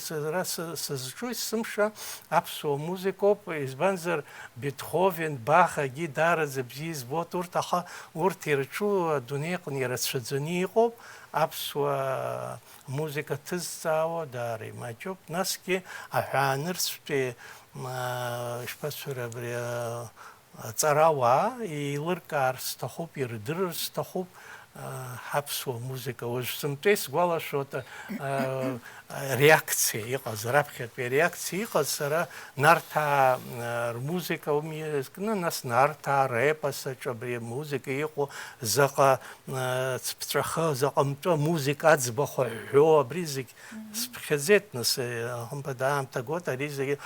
سزجوي سمشا أبسوا موسيقوب إزبانزر بيتهوفن باخا جدار زبزيز بوت ورتخا ورتيرشو الدنيا قنيا رتشزنيقوب أبسوا موسيقى تزاو داري ما جوب ناسكي أحانرس في شباسورة بريا تراوا يلركار ستخوب يردر ستخوب حبسوا موسيقى وجسمتيس قوالا شوتا реакции, иқаз рабхет реакции, иқаз сара нарта музыка умеескна нас нарта рэпа сачабри музыка иқо заqa цпчаха зақамто музыка азбахо хо бризик спхезет нас хампадам тагот аризги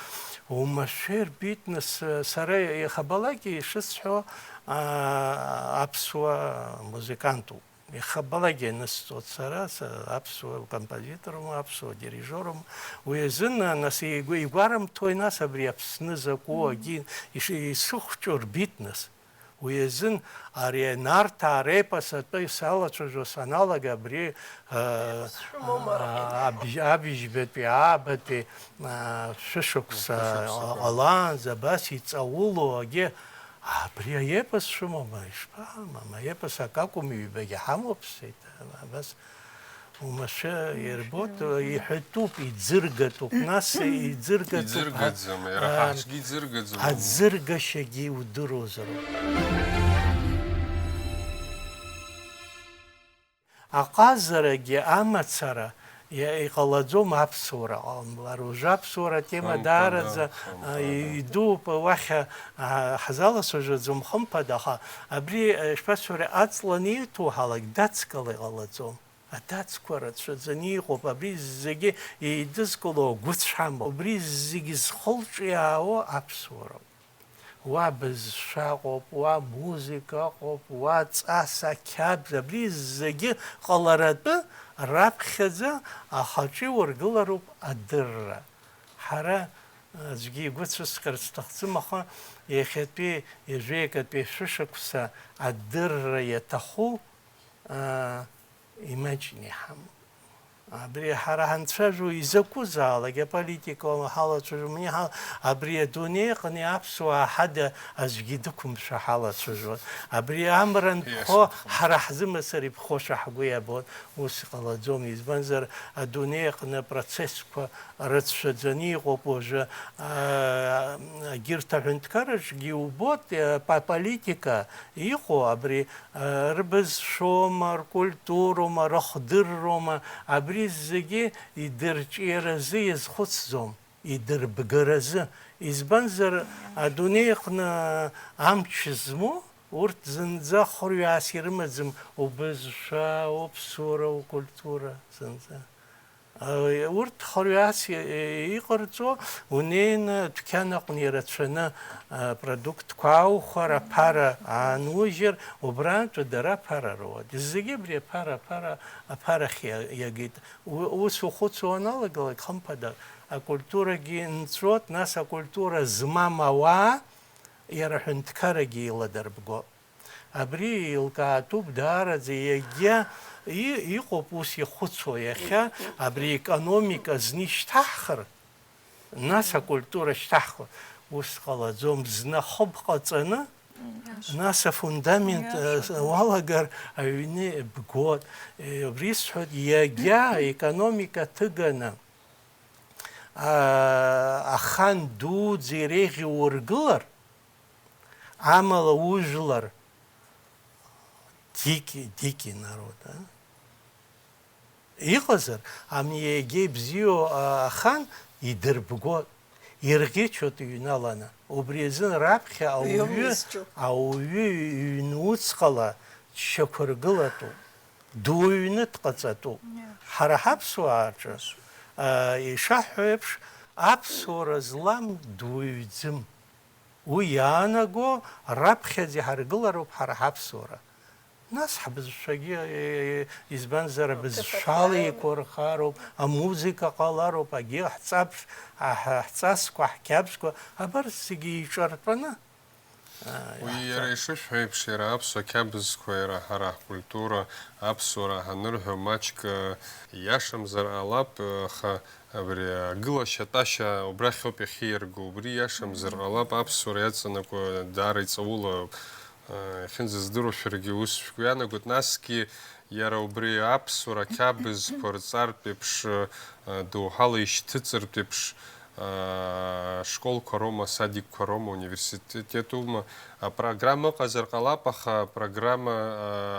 умашер битнас сара хабалаки шисхо апсуа музыканту خبلاجي ناس صارت أبسو كمبيوترهم أبسو ديريجورهم ويزن ناس يقارم توي ناس أبري أبس نزكوا جين يسخشور بيتنس ويزن أري نار تاريبا ستوي سالة شو سنالا جبري أبيج بتبي عبتي ششوكس ألان زباس يتصولوا أجي بريا يبس شو ما ما يبس أكاكم يبيعهم بسيط بس ومشى يربط يحطوا يتزرقت وناس يتزرقت زم راح أشجي زرقت زم هتزرق شجي ودروزر أقازرجي أمتسرة يقلدزوم أبصورة لاروجا بصورة تيما دارز يدوب واحد حزالة سجدزوم خمبا دخا أبري شباسورة أصلني تو حالك داتسكالي قلدزوم أداتسكورة شدزنيقو أبري زيجي يدزكولو قدشام أبري زيجي زخلشياو أبصورة وابز شاقوب وموسيقى قوب واتساسا كابز أبري زيجي قلرد راب خزا أخشي ورجلروب الدرة حرا زجي قدس كرستخدم خا يخطي يجيك بيششكسا الدرة يتخو إيماجيني حم أبري حرا هنتشجو يزكوزا على политика حالة شجو مني حال أبري دنيا قني أبسوا حدا أزجيدكم شحالة شجو أبري أمرن خو حرا حزم سري بخوش حقويا بود وسقلا زوم يزبنزر الدنيا قنا процесс رتشجني قبوج جيرتا هنتكرج جيوبوت политика يخو أبري ربز شومر كولتوروما رخدروما أبري زجي يدرج يرزي يزخصزم يدر بجرز يزبنزر الدنيا قنا عمشزمو ورت زنزا خري عسير مزم وبزشا وبصورة وكولتورة زنزا ورت خرياس يقرصو ونين تكان قنيرتشنا برودكت كاو خرا بارا انوجر وبرانت درا بارا رو دزيجي بري بارا خي يجيت وسو خصو انالغ كمبدا الكولتورا جي نتروت ناس الكولتورا زماما وا يرح نتكرجي لدربغو ابري الكاتوب دار زي يجي يقوبوس يخصو يخا أبري إقономика زنيشتاخر ناسا كولتورا شتاخر وسقلا زوم زنا خب قطنا ناسا فوندامنت والاجر أيني بقول بريس حد يجا إقономика تجنا أخان دود زيريغي ورجلر عمل وجلر ديكي народ يقصر عم يجيب زيو خان يدربقو иргычот юналана. Убрезин рапхе ауҩы ҩнуцҟала дшьақәыргылатәуп, дуҩны дҟаҵатәуп. Ҳара ҳаԥсуааҿы ишаҳҳәо еиԥш аԥсуара злам дуҩӡым. Уи иаанаго раԥхьаӡа иҳаргылароуп ҳара ҳаԥсуара. Нас ҳбызшәагьы избанзар абызшәала еиқәырхароуп, амузика ҟалароуп, агьи ҳҵасқәа, ҳқьабзқәа, абарҭ зегьы еиҿартәаны. Уи иара ишышәҳәо еиԥш, иара аԥсуа қьабзқәа, иара ҳара ҳкультура, аԥсуара ҳанырҳәо маҷк ииашамзар ҟалап, аха абри агылашьа атәашьа убрахь ауп иахьиарго, убри ииашамзар ҟалап, аԥсуара иаҵанакуа даара иҵаула ихьынӡаздыруашәаргьы ус шәгәы иаанагоит. Насгьы иара убри аԥсуара қьабзқәа рҵартә еиԥш, доуҳала ишьҭыҵыртә еиԥш школқәа роума, садикқәа роума, университетума апрограмма ыҟазар ҟалап, аха апрограмма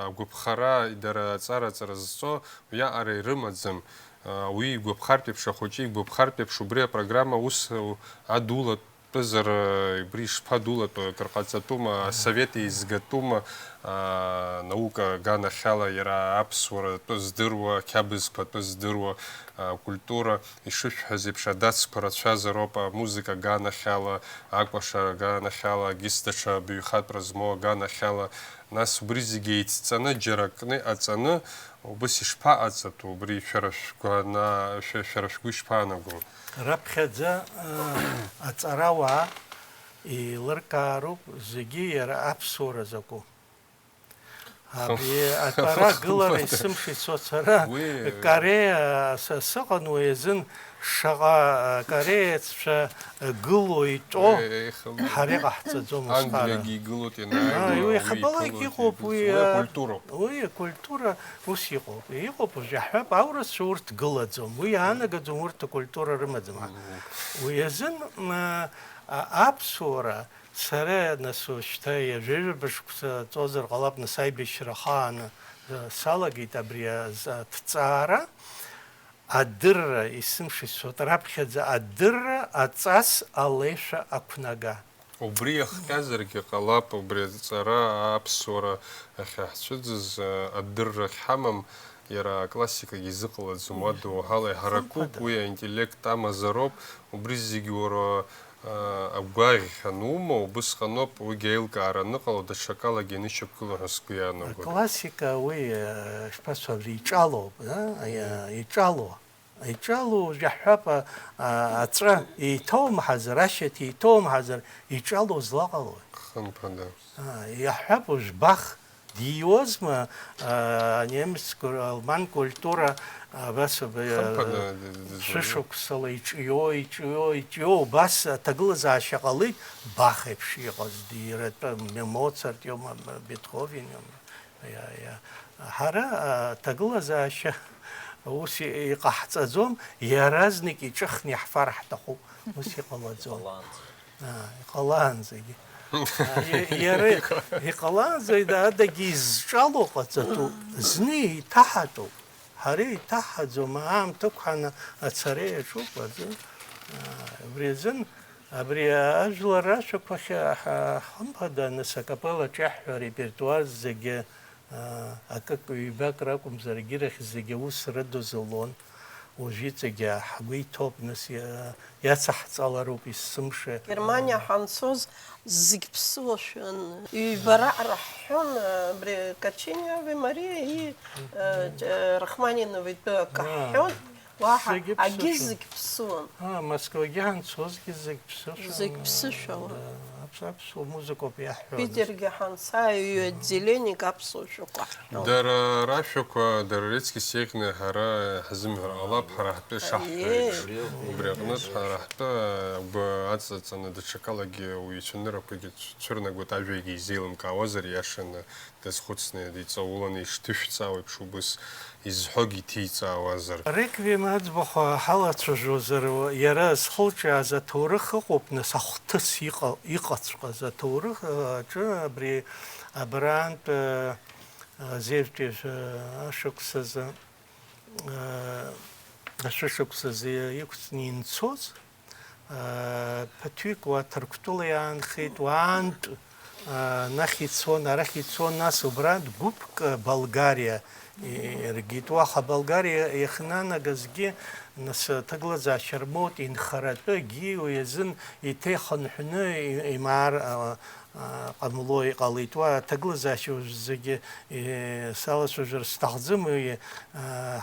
агәаԥхара дара аҵара-ҵара зҵо уиаҟара ирымаӡам. Уи игәаԥхартә еиԥш, ахәыҷы игәаԥхартә еиԥш, убри апрограмма ус адулатәызар, убри ишԥадулатәу, акыр ҟаҵатәума, асовет еизгатәума, наука аганахьала иара аԥсуара атәы здыруа, қьабзқәа атәы здыруа, акультура ишышәҳәаз еиԥш адацқәа рацәазароуп, амузыка аганахьала, акәаша аганахьала, агьыс даҽа баҩхатәра змоу аганахьала. Нас убри зегьы еицҵаны џьара акны иҟаҵаны, убыс ишԥаҟаҵатәу, убри шәара шәгәы ишԥаанаго? Раԥхьаӡа аҵарауаа еилыркаароуп зегьы иара аԥсуара закәу. Атәара гылара исымша ицо ацара Корея сыҟан уи азын шаҟа корееццәа гыло итәо ҳара иҟаҳҵаӡом усҟара. Англиагьы игылоит Уи иахабалак иҟоуп, уи акультуроуп. Уи акультура ус иҟоуп. Иҟоуп уажәы иаҳҳәап, аурысцәа урҭ гылаӡом, уи иаанагаӡом урҭ акультура рымаӡам. Уи азын аԥсуара сара нас уажәшьҭа ҩажәа шықәса ҵозар ҟалап, нас аибашьра ахааны салагеит абри аҭҵаара, адырра исымша исоит, раԥхьаӡа адырра аҵас алеишәа ақәнага. Убри иахҟьазаргьы ҟалап, убри аҵара аԥсуара ахьаҳцәыӡыз адыррахь ҳамам, иара аклассикагьы изыҟалаӡом, уа доуҳала иҳаракуп, уи аинтеллект амазароуп, убри зегьы уара агәаӷь анума, убысҟаноуп уигьы аилкаара аныҟало, даҽакалагьы инышьақәгыло ҳәа сгәы иаанагоит. Аклассика уи шԥасҳәо, абри иҿалоуп, иҿало. Иҿало уажәы иаҳҳәап, аҵәа еиҭоумҳазар, ашьаҭа еиҭоумҳазар, иҿало злаҟалои? Хымԥада. Иаҳҳәап уажә Бах диозма, немец, алман культура, шышықәсала иҿио, убас аҭагылазаашьа ҟалеит, Бах еиԥш иҟаз диратәы, Моцарт иоума, Бетховен иоума. Ҳара аҭагылазаашьа ус иҟаҳҵаӡом, иаразнак иҿыхны иаҳфар ҳҭахуп, ус иҟалаӡом. Иҟалаанӡагьы. Иара иҟалаанӡа адагьы изҿало ҟаҵатәуп, зны иҭаҳатәуп. Ҳара иҭаҳаӡом, аамҭа ықәҳаны ацара иаҿуп азын. Убри азын, абри ажәлар рашәақәахь хымԥада, нас акапелаҿы иаҳҳәо арепертуар зегьы акык-ҩбак ракәымзар, егьирахь зегьы аус рыдызлон. Уажәы иҵегьы ҳгәы иҭоуп, нас иацаҳҵалароуп есымша. Германия ҳанцоз зегь ԥсылашәан, ҩбара раҳҳәон, абри Качиниави Мариеи Рахманинови тәы каҳҳәон, уаҳа агьы зегь ԥсылон. Москвагьы ҳанцозгьы зегь ԥсышәан. Зегь ԥсышәала. Аԥсуа музыкоуп иаҳҳәоз. Питергьы ҳанца ҩ-отделениек аԥсуа шәақәа ҳҳәон. Дара рашәақәа, дара реицкис еиӷьны ҳара ҳзымҳәар ҟалап, ҳара ҳтәы шаҳҳәо еиԥш. Убри аҟнытә ҳара ҳтәы агәы аҵаҵаны даҽакалагьы уи ицәанырақәагьы цәырнагоит, ажәагьы изеилымкаауазар иашаны дазхәыцны, иҵауланы ишҭышәҵаауа еиԥш, убыс изҳәогьы иҭиҵаауазар. Реквием аӡбахә ҳалацәажәозар, иара зхылҿиааз аҭоурых ыҟоуп, нас ахәҭыс иҟаҵәҟьаз аҭоурых аҿы абри абрантә зеивтәи ашықәсазы иқәҵны инцоз ԥыҭҩык Ҭырқәтәыла иаанхеит, уаантә нахь ицон, арахь ицон, нас убра гәыԥк Болгариа иргеит. Уаха Болгариа иахнанагазгьы нас ҭагылазаашьа рмоут инхаратәыгьы уи азын иҭеихынҳәны имаар ҟамло иҟалеит. Уа аҭагылазаашьа зегьы салацәажәар сҭахӡам,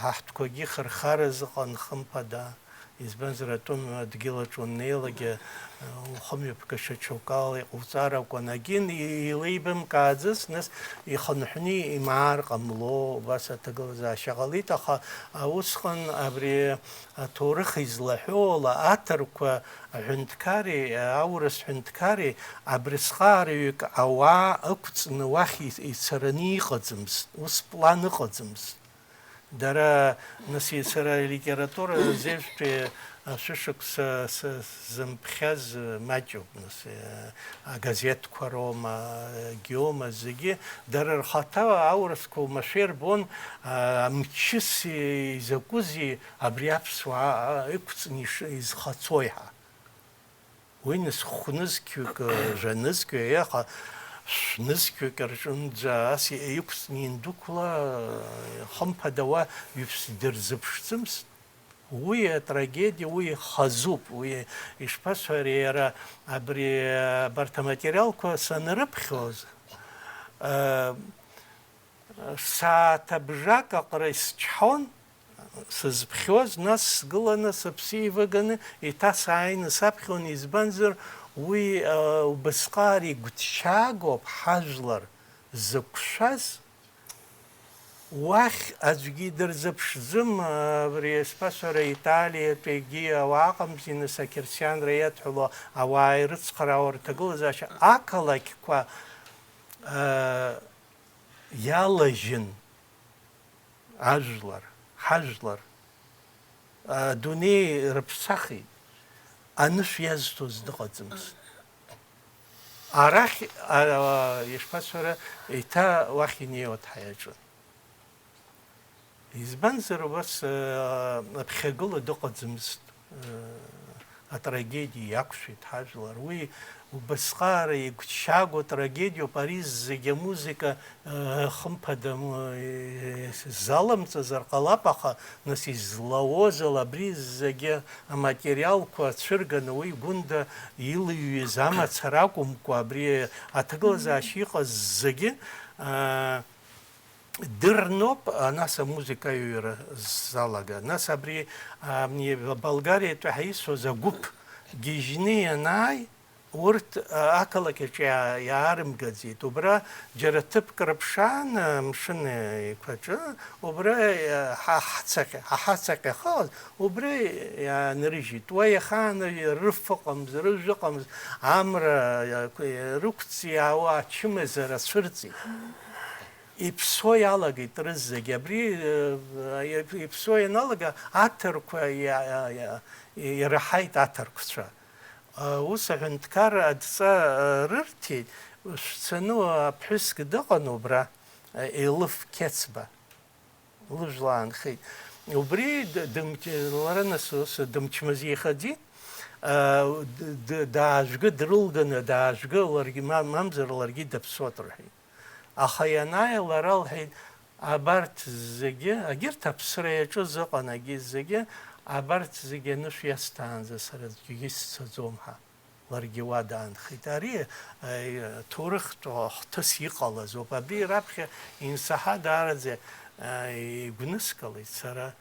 ҳаҳҭқәагьы хырхара зыҟан хымԥада. Избанзар атәым дгьылаҿ уннеилагьы ухымҩаԥга шьаҿакала иҟауҵар акәын. Агьын илеибамкааӡаз нас ихынҳәны имаар ҟамло убас аҭагылазаашьа ҟалеит. Аха усҟан абри аҭоурых излаҳәо аҭырқәа аҳәынҭқари, аурыс ҳәынҭқари абрысҟаараҩык ауаа ықәҵны уахь ицараны иҟаӡамызт, ус план ыҟаӡамызт. Дара нас сара литература зештәи шәышықәса зымԥхьаз маҷуп, нас агазеҭқәа роума, гьома зегьы дара рхаҭа аурысқәа оумашәа ирбон мчыс изакәызеи абри аԥсуаа иқәҵны изхацои ҳәа. Уи нас хәнызқьҩык, жәанызқьҩы, аха шәнызқьҩык рҿынӡа ас иқәҵны индәықәла хымԥада уа дырзыԥшӡамызт. Уи атрагедиа, уи хазуп, уи ишԥасҳәари, иара абри абарҭ аматериалқәа санрыԥхьоз сааҭабжак аҟара исчҳон сызԥхьоз, нас сгыланы сыԥсы иваганы еиҭа сааины саԥхьон. Избанзар уи убасҟак игәыҭшьаагоуп ҳажәлар зықәшәаз. Уахь аӡәгьы дырзыԥшӡом. Абри сԥасҳәара Италиатәигьы ауаа ҟамзи, нас ақьырсианра иадҳәало ауаа ирыцхраауа рҭагылазаашьа ақалақьқәа иалажьын ҳажәлар адунеи рыԥсахит. Анышә иазҭоз дыҟаӡамызт. Арахь ишԥасҳәара еиҭа уахь инеиуа дҳаиаҿын. Избанзар убас аԥхьагыла дыҟаӡамызт. Атрагедиа иақәшәеит ҳажәлар. Уи убасҟак игәыҭшьаагоу трагедиоуп. Ари зегьы амузика хымԥада заламҵазар ҟалап, аха нас излауоз абри зегьы аматериалқәа цәырганы уи гәында илыҩыз амацара акәымкәа абри аҭагылазаашьа иҟаз зегьы дырноуп, нас амузика аҩра залага. Нас абри Болгариатәи ҳаисуаз агәыԥ гьежьны ианааи, урҭ ақалақьаҿ иаарымгаӡеит. Убра џьара ҭыԥк рыԥшаан амшын еиқәаҿы, убра ҳаҳацаҟьа ихалаз, убра иаанрыжьит. Уа иахаан рыф ыҟамыз, рыжә ыҟамыз, амра рықәҵ иаауа ачымазара цәырҵит. Иԥсо иалагеит рызегьы. Абри иԥсо ианалага аҭырқәа ираҳаит аҭырқәцәа. Ус аҳәынҭқар адҵа рырҭеит. Шәцаны аԥҳәыск дыҟан убра, Елыф Қьецба, лыжәла аанхеит. Убри лара нас ус дымчмазаихаӡеит. Даажәга дрылганы, даажәга ларгьы мамзар ларгьы даԥсуеит рҳәеит. Аха ианааи лара лҳәеит, абарҭ зегьы, агьырҭ аԥсра иаҿыз ыҟан агьи зегьы, абарҭ зегьы анышә иасҭаанӡа сара ӡәгьы исцаӡом ҳәа ларгьы уа даанхеит. Ари ҭоурыхтә хҭыс иҟалазоуп. Абри раԥхьа инсаҳа даараӡа игәныскылеит сара.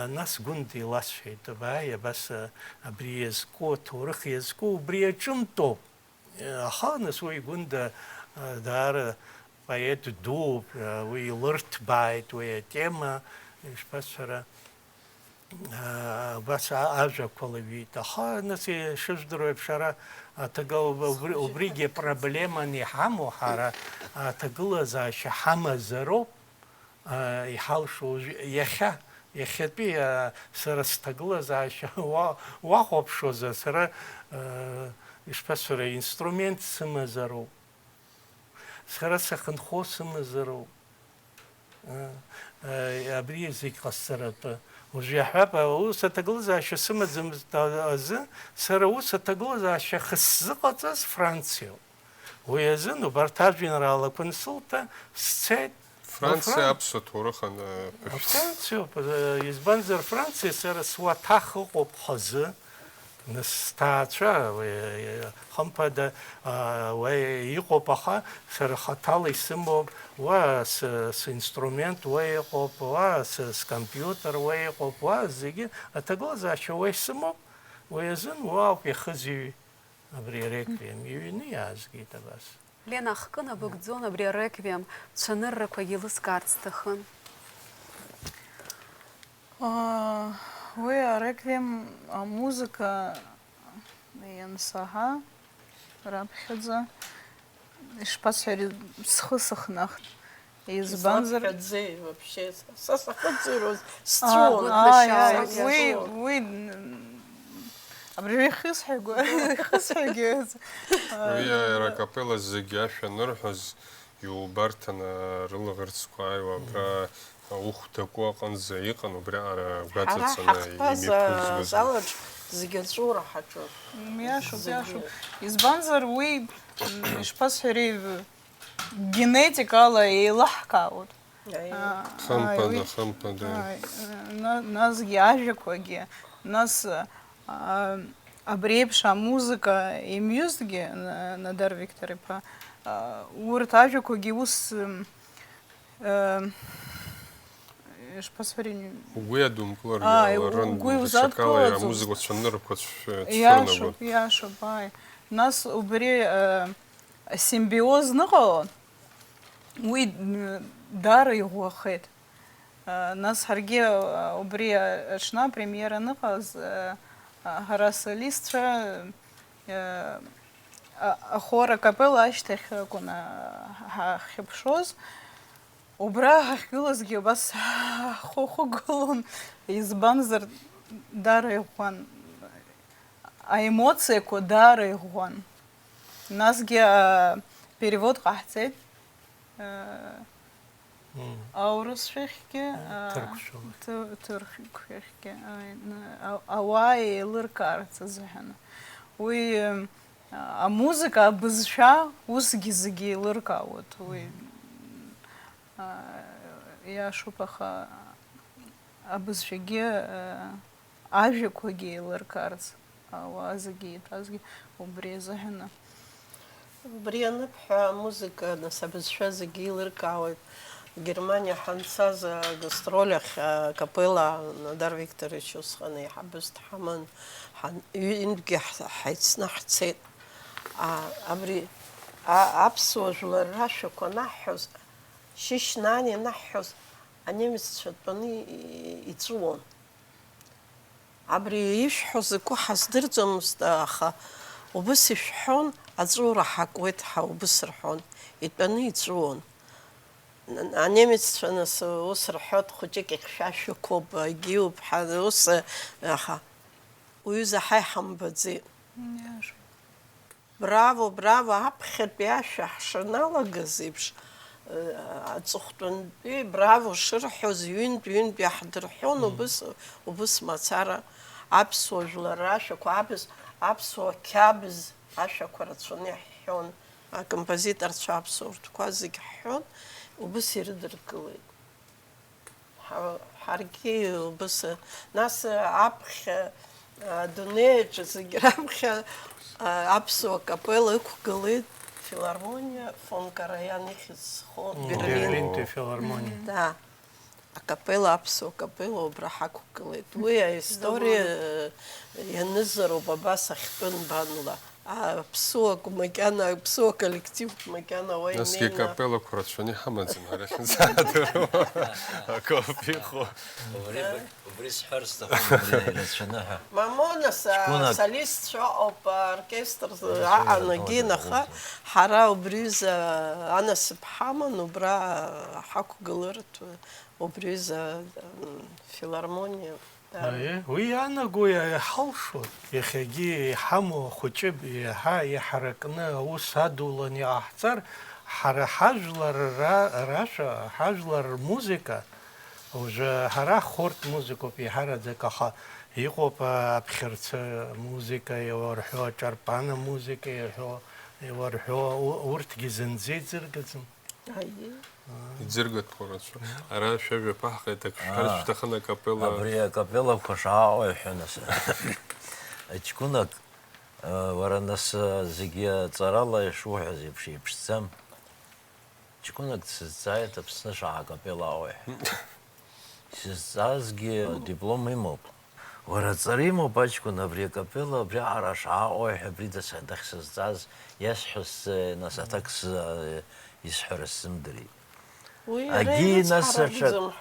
Нас гәында иласҳәеит, абааи абас абри иазку, аҭоурых иазку убри аҿымҭоуп. Аха нас уи гәында даара поет дууп, уи илырҭбааит уи атема, ишԥасҳәара, убас ажәақәа лаҩит. Аха нас ишыжәдыруа еиԥш ара убригьы проблеман иҳамоу ҳара аҭагылазаашьа ҳамазароуп иҳалшо иахьатәи сара сҭагылазаашьа уахәаԥшуазар сара ишԥасҳәара инструмент сымазароуп. Сара сахьынхо сымазароуп. абри зегь ҟасҵаратәы. Уажә иаҳҳәап, аус аҭагылазаашьа сымаӡамызт азы, сара ус аҭагылазаашьа хысзыҟаҵаз Франциоуп. Уи азын убарҭ ажәеинраалақәа ансылҭа сцеит Франция аԥсуа ҭоурых Франциоуп, избанзар Франциа сара суаҭах ыҟоуп хазы. Сҭаацәа хымԥада уа иҟоуп, аха сара хаҭала исымоуп, уа синструмент уа иҟоуп, уа скомпиутер уа иҟоуп, уа зегьы аҭагылазаашьа уа исымоуп. Уи азын уа ауп иахызҩ абри ареквием, иҩны иаазгеит абас. Лена, ахкы набыгӡон абри ареквием цәаныррақәагьы еилыскаарц сҭахын. Уи ареквием амузыка иансаҳа раԥхьаӡа ишԥасҳәари схы сыхнахт. Избанзар вообще сасахыҵыроз уи абри ихысҳәагьы Уи иара акапела зегьы ашәа анырҳәоз иубарҭаны рылаӷырӡқәа ааиуа абра ухәдақәа аҟынӡа иҟан, убриаҟара гәаҵаҵаны ҳақԥаз алаҿ зегьы аҵәуара ҳаҿын. Иашоуп. Избанзар уи ишԥасҳәари генетикала еилаҳкаауеит. Хымԥада. Насгьы ажәақәагьы, нас абри еиԥш амузыка имҩызҭгьы Надар Виктор-иԥа, урҭ ажәақәагьы ус ишԥасҳәари Угәы иадумкыларгьы рҽакала амузыка цәаныррақәа цәырнагон. Иашоуп, нас убри симбиоз ныҟало, уи даара иӷәӷәахеит. Нас ҳаргьы убри аҽны апремиера аныҟаз ҳара солистцәа ахор акапела ашьҭахь акәын ҳахьыԥшоз. Убра ҳахьгылазгьы убас ҳхәы гылон, избанзар даара иӷәӷәан. Аемоциақәа даара иӷәӷәан. Насгьы перевод ҟаҳҵеит аурысшәахьгьы, ҭырқәшәахьгьы, ауаа еилыркаарц азыҳәан. Уи амузыка абызшәа усгьы зегьы еилыркаауеит. Уи иашоуп, аха абызшәагьы ажәақәагьы еилыркаарц ауаа зегьы еиҭазгьы убри азыҳәан. Убри аныԥҳәа амузыка нас абызшәа зегьы еилыркаауеит. Германия ҳанцаз гастролях капела Надар Викторович усҟан еиҳабыс дҳаман, ҩынтәгьы ҳаицны ҳцеит. Абри аԥсуа жәлар рашәақәа анаҳҳәоз, шьышьнаани анаҳҳәоз, анемеццәа тәаны иҵәуон. Абри ишәҳәоз ку ҳаздырӡомызт, аха убыс ишәҳәон, аҵәуара ҳакуеит ҳа убыс рҳәон, итәаны иҵәуон. Анемеццәа нас ус рҳәоит, хәыҷык ихьшәашәақәоуп, егьиуп, ус, аха уҩыза ҳа иҳамбаӡеит. Браво, браво, аԥхьатәи ашәа ҳшаналагаз еиԥш, аҵыхәтәантәи браво шырҳәоз ҩынтә иаҳдырҳәон убыс мацара аԥсуа жәлар рашәақәа, аԥсуа қьабз ашәақәа рацәаны иҳәҳәон, акомпозиторцәа аԥсуа ртәқәа зегьы ҳҳәон, убыс ирыдыркылеит. Ҳаргьы убыс, нас аԥхьа адунеиаҿы зегьы раԥхьа аԥсуа капела ықәгылеит филармония фон Караян ихьыз Берлинтәи филармония. Да. Акапела, аԥсуа капела убра ҳақәгылеит. Уи аисториа ианызароуп абас ахьтәын банла. Аԥсуақәа макьана, аԥсуа коллективқәа макьана уа инеины. Насгьы капелақәа рацәаны иҳамаӡам, ҳара иахьынӡаадыруа акоуп иҟоу. Убри сҳәар сҭахын рацәаны ҳәа. Мамонас солистцәа ауп, аоркестр аҟанагьы, аха ҳара убриазы анасыԥ ҳаман, убра ҳақәгылартә убриазы филармониа. Уи иаанаго иҳалшоит, иахьагьы иҳамоу ахәыҷы иаҳа иҳаракны аус адулан иҟаҳҵар, حجلر راشا حجلر موسيقى уже хара хорт музыку пихара закаха его по бхерца музыка его рхо чарпана музыка его рхо урт гизензицергацм يتزرقت خلاص أنا شبه بحقتك شكرا شتخنا كابيلا أبريا كابيلا بخشعة ويحنس تكونك ورناس زيجيا ترى يشوح زي بشي بشتم تكونك تزايد بسنش على كابيلا ويح سزازجي دبلوم يموب ورتصريمو باتشكو نبريا كابيلا بري عرشعة ويح بريدا سهدخ سزاز يسحس ناساتكس يسحر السمدري أجي نسرت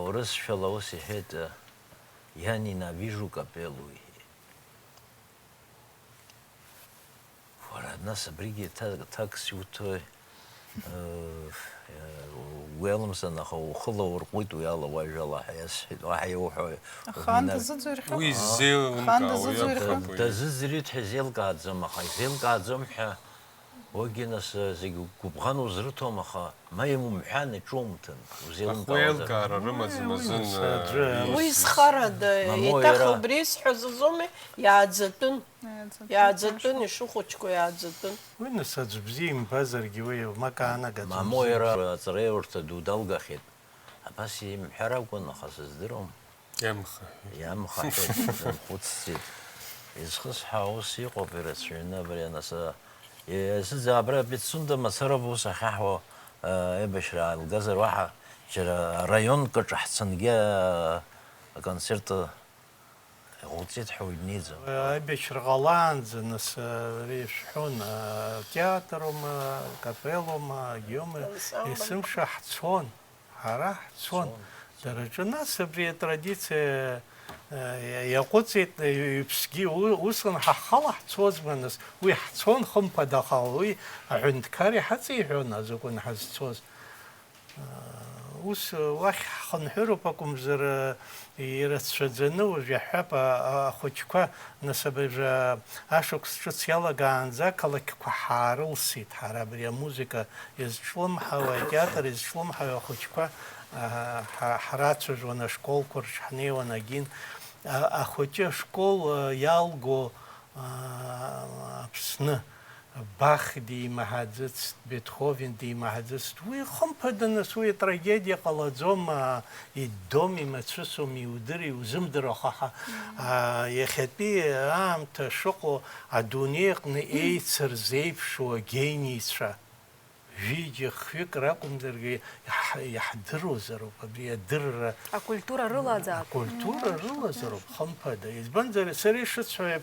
ورس شلوسي هيت يعني نبيجو كابيلوي ورا ناس بريجي تاكسي وتوي ويلمسن أخو خلا ورقويتو يلا واجلا حيسحد وحيوحو خان تزورخ ويزيل خان تزورخ تززريت حزيل قاعد زمخ حزيل قاعد زمحه وجناس زي كوبغانو زرتو مخا ما يمو محان تشومتن وزيلن أخويل كار رمز مزن ويسخرد يتاخو بريس حززومي يعزتن يعزتن يشوخوچكو يعزتن وين سجبزيم بازرجي ويا ما كان قد ما مويرا صريورت دودالغا خيت باسي محرا كنا خاص زدرهم يا مخ خص يسخص حاوسي قوبراسيون بريناس سزابرا بتسند مسربو صححو بشرا الجزر واحد شرا رايون كتحسن جا كونسرت غوتيت حول نيزا بشر غلان زنس ريشحون تياترهم كابيلهم يوم اسم شحتسون هرا حتسون درجة ناس بري تراديция يقصد يبسكي وصل حخلا حتوز منس ويحتون خم بدخاوي عند كاري حتى يحون زكون حتوز وس واخ خنحرو بكم زر يرتشدزنو وجحب أخوتكوا نسبة أشوك سوسيالا جانزا كلك كحارل سيت حرابريا موسيقى يزشلم حوا تياتر يزشلم حوا أخوتكوا حراتش وانا شكول كورش حني وانا جين أخوتي شكول يالغو بسنة باخ دي مهادزت بيتهوفن دي مهادزت وي خمبدنا سوي تراجيديا قلادزوم يدومي متسومي ودري وزمدر خاها يخبي عام تشقو عدونيق نيتسر زيب شو جينيسرا فيديو خيك راكم درجي يحضروا زرو بيدر الكولتورة رلا زاد الكولتورة رلا زرو خمبدا يزبان زر سريش شوية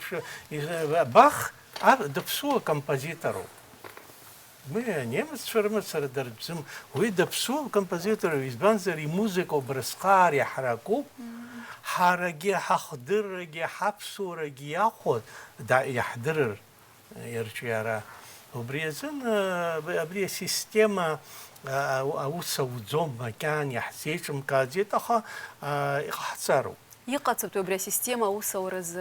باخ دبسوه كومبوزيتورو мы немец фермер درجم وي دبسوه كومبوزيتورو يزبان زر موسيقى برسقار يحركوا حرجي حخدرجي حبسورجي ياخذ دا يحضر يرجع وبريزن بري سيستема أوسودزوم مكان يحسيش مكازيتها يخسروا يقصد بري سيستема وصورز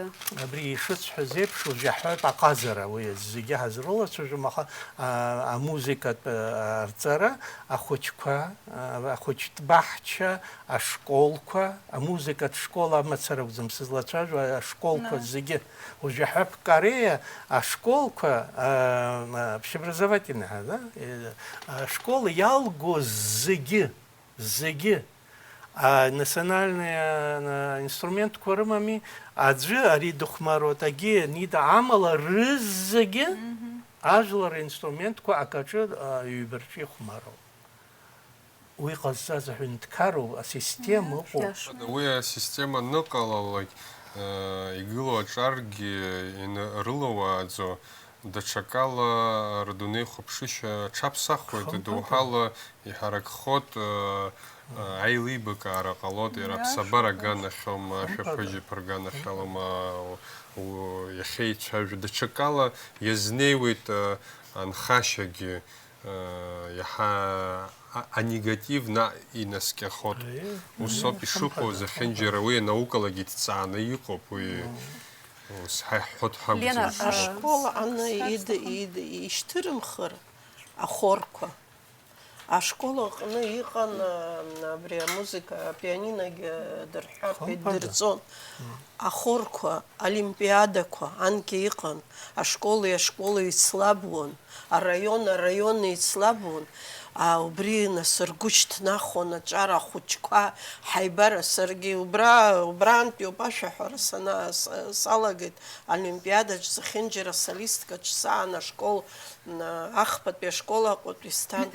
بري شتش حزب شو جحات قازرة ويزجي هزرولة شو جماعة موسيقى أرترا أخوش تبحث أشكولك موسيقى شكولا مثلا زم سزلتشاج أشكولك زجي وجحب كاريا أشكولك بشبرزواتنا هذا شكول يالغو زجي национальный инструмент кормами аджи аридухмаро таги нида амала рызги ажлар инструмент ко акачу юберчи хмаро уи казаз хунткаро система ويا система نقل игыло чарги ин рылова зо дочакала родуны хопшиша чапсахот духала и харакхот عيلي بكارا قلوت يراب صبرا جانا شوما شفجي برجانا شلوما ويخيت شاف دشكالا يزنيويت عن خاشجي يحا негативно и наскехот усоп и шупо за хенджеровые наука лагитцана иқоп и Лена, школа она иды иштырым хыр. ахорқәа. Ашкол аҟны иҟан абри амузыка апианиногьы дырҳәартә дырҵон. Ахорқәа, олимпиадақәа анкьа иҟан. Ашколи ицлабуан, араиони ицлабуан. Убри нас ргәы шьҭнахуан аҿар ахәыҷқәа ҳаибара саргьы убраантәи ауп ашәаҳәара салагеит олимпиадаҿ зехьынџьара солисткаҿ саан ашкол ахԥатәи ашкол аҟәатәи сҭан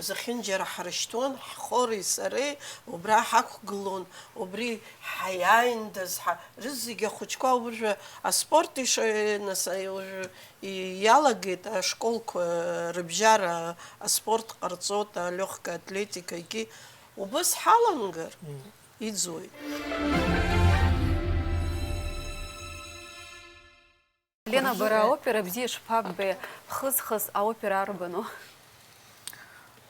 зехьынџьара ҳрышьҭуан ҳхореи сареи убра ҳақәгылон убри ҳаиааиндаз рызегьы ахәыҷқәа уажәы аспорт иалагеит ашколқәа рыбжьара аспорт ҟарҵоит алегкая атлетикагьы убас ҳаламгар иӡуеит. Лена, бара аопера бзиа шԥаббеи, хыз-хыз аопера арбану?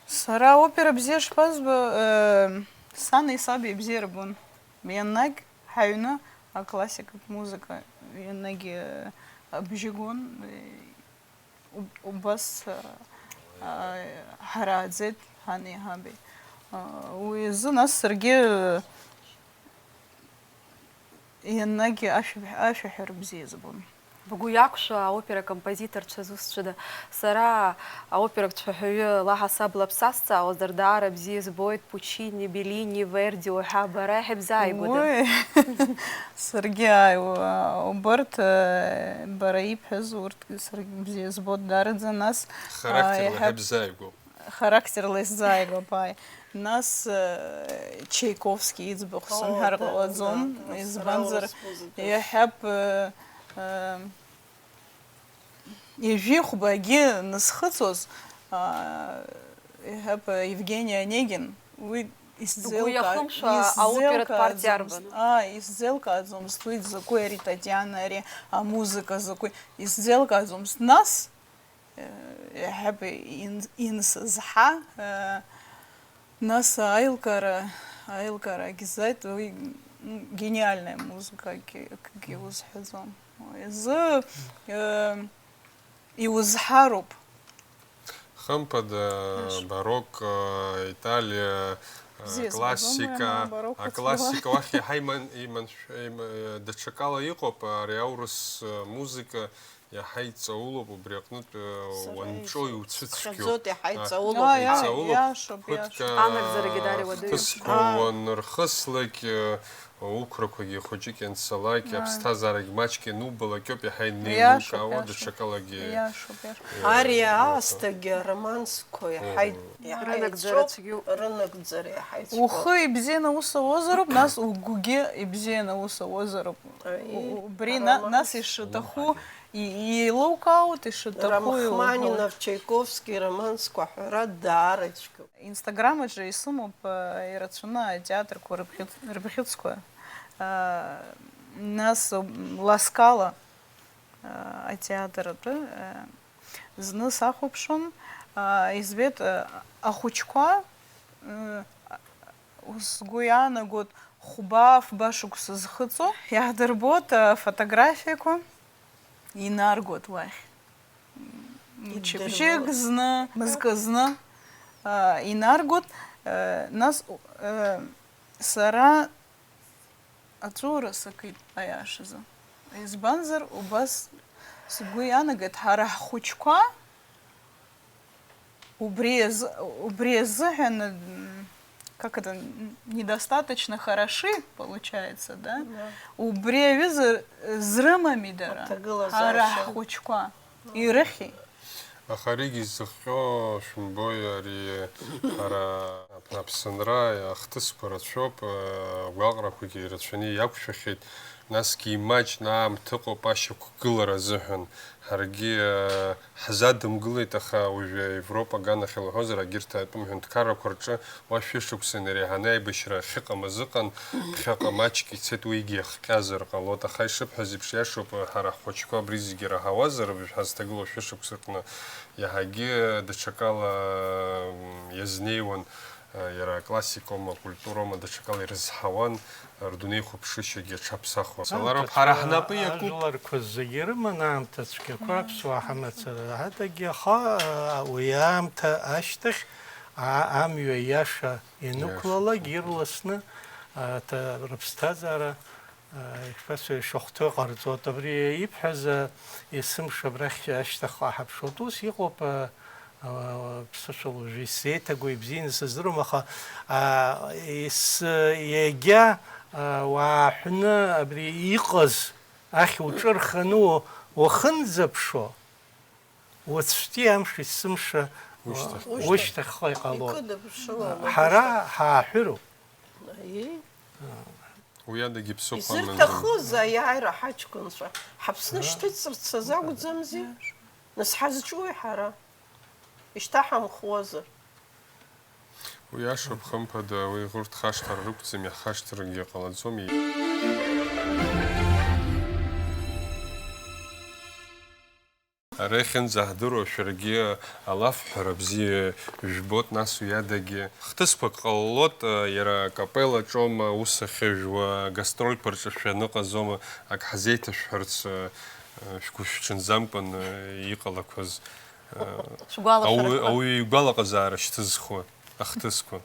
Сара аопера бзиа шԥазбо, сани саби бзиа рбон. Ианнагь ҳаҩны аклассикатә музыка ианнагь абжьы гон, убас ҳарааӡеит ҳани ҳаби. Уи азы нас саргьы ианнагь ашәаҳәара бзиа збон. Бгәы иақәшәо аопера композиторцәа зусҭцәада, сара аоператә цәаҳәаҩы лаҳасаб лаԥсасҵаауазар даара бзиа збоит Пучини, Беллини, Верди уҳәа бара иҳабзааигәада. Саргьы убарҭ бара ибҳәаз урҭ саргьы бзиа збот дараӡа, нас характерла исзааигәоуп. Нас Чайковски иӡбахә сымҳәар ҟалаӡом, избанзар иаҳҳәап ижәихәбагьы назхыҵуаз иаҳәап Евгений Онегин, уи исзеилкааӡомызт, уи закәи ари Татиана, ари амузыка закәи исзеилкааӡомызт. Нас иаҳәап инсызҳа, нас аилкаара агьзааит, уи гениальная музыка акгьы узҳәаӡом. Изы иузҳароуп. Хымԥада барок, Италия, классика уахь иаҳа даҽакала иҟоуп, ари аурыс музыка иаҳа иҵаулоуп, убри аҟнытә уанҿо иуцәыцәгьоу. Хҭысқәа уанырхыслак, уқәрақәагьы хәыҷык ианцалак, аԥсҭазаарагь маҷк ианубалак ауп иаҳа инеилукаауа, даҽакалагьы. Ариа аасҭагьы аромансқәа иаҳа рынагӡара иаҳа ицәгьоуп. Ухы ибзианы ус ауазароуп, нас угәгьы ибзианы ус ауазароуп. Убри нас ишаҭаху еилукаауеит, ишаҭаху Рахманинов, Чайковски романсқәа аҳәара даара ицәгьоуп. Инстаграмаҿы исымоуп ирацәаны атеатрқәа рыбӷьыцқәа. Нас Ласкала атеатр атәы зны сахәаԥшуан, избеит ахәыҷқәа сгәы иаанагоит хәба шықәса зхыҵуа, иахдырбоит афотографиақәа, инаргоит уахь. Мчыбжьык зны, мызкы зны инаргоит, нас сара аҵәуара сакит аиашазы. Избанзар убас сгәы иаанагеит ҳара ҳхәыҷқәа убри азыҳәан как это, недостаточно хороши, получается, да? Убри аҩыза зрымами дара ҳара ҳхәыҷқәа ирыхьи. Аха аригьы изыхҟьо шәымбои, ари ҳара Аԥсынра ахҭысқәа рацәоуп, агәаҟрақәагьы ирацәаны иақәшәахьеит, насгьы имаҷны аамҭа ыҟоуп ашьақәгылара азыҳәан. Ҳаргьы ҳзадымгылеит, аха уажәы Европа аганахь илҳәозар, егьырҭ атәым ҳәынҭқаррақәа рҿы уа шәышықәсан иреиҳаны аибашьра ахьыҟамыз ыҟан, ԥхьаҟа маҷк ицеит, уигьы иахҟьазар ҟалоит. Аха ишыбҳәаз еиԥш иашоуп, ҳара ҳхәыҷқәа абри зегьы ираҳауазар, ҳазҭагылоу шәышықәсаҟны иаҳагьы даҽакала иазнеиуан иара классикома, культурома даҽакала ирызҳауан, рдунеи хәаԥшышьагьы аҽаԥсахуан. Лара ҳара ҳнапы иакуп. ажәларқәа зегьы ирыман аамҭа цәгьақәа аԥсуаа ҳамацара ҳадагьы, аха уи аамҭа ашьҭахь амҩа иаша инықәлалак ирласны рыԥсҭазаара шахәҭы ҟарҵоит. Абри ибҳәаз есымш абрахь ашьҭахьҟа ҳаԥшуеит. Ус иҟоуп ԥсышәала уажәы исзеиҭагәо ибзианы сыздыруам, аха егьа уааҳәны абри иҟаз ахь уҿырханы уахынӡаԥшо, уацәтәи амш есымша ушьҭахьҟа иҟалоит. Ҳара ҳааҳәыроуп. Уи адагьы ԥсыхәа Изырҭахыз аиааира ҳаҷкәынцәа ҳаԥсны шьҭыҵырц азакәӡамзи? Нас ҳазҿуи ҳара? Ишьҭаҳамхуазар? Уи ашоуп, хымԥада уи урҭ хашҭра рықәӡам, иахашҭрагьы ҟалаӡом. Ара иахьынӡаҳдыруа шәаргьы алафҳәара бзиа жәбот, нас уи адагьы хҭысқәак ҟалалот, иара акапелаҿома ус ахьыжәуа, гастрольқәа рҿы шәаныҟазома, ак ҳазеиҭашәҳәарц шәгәы шәҽанӡамкәан иҟалақәаз ауаҩы игәалаҟазаара шьҭызхуа ахҭысқәа.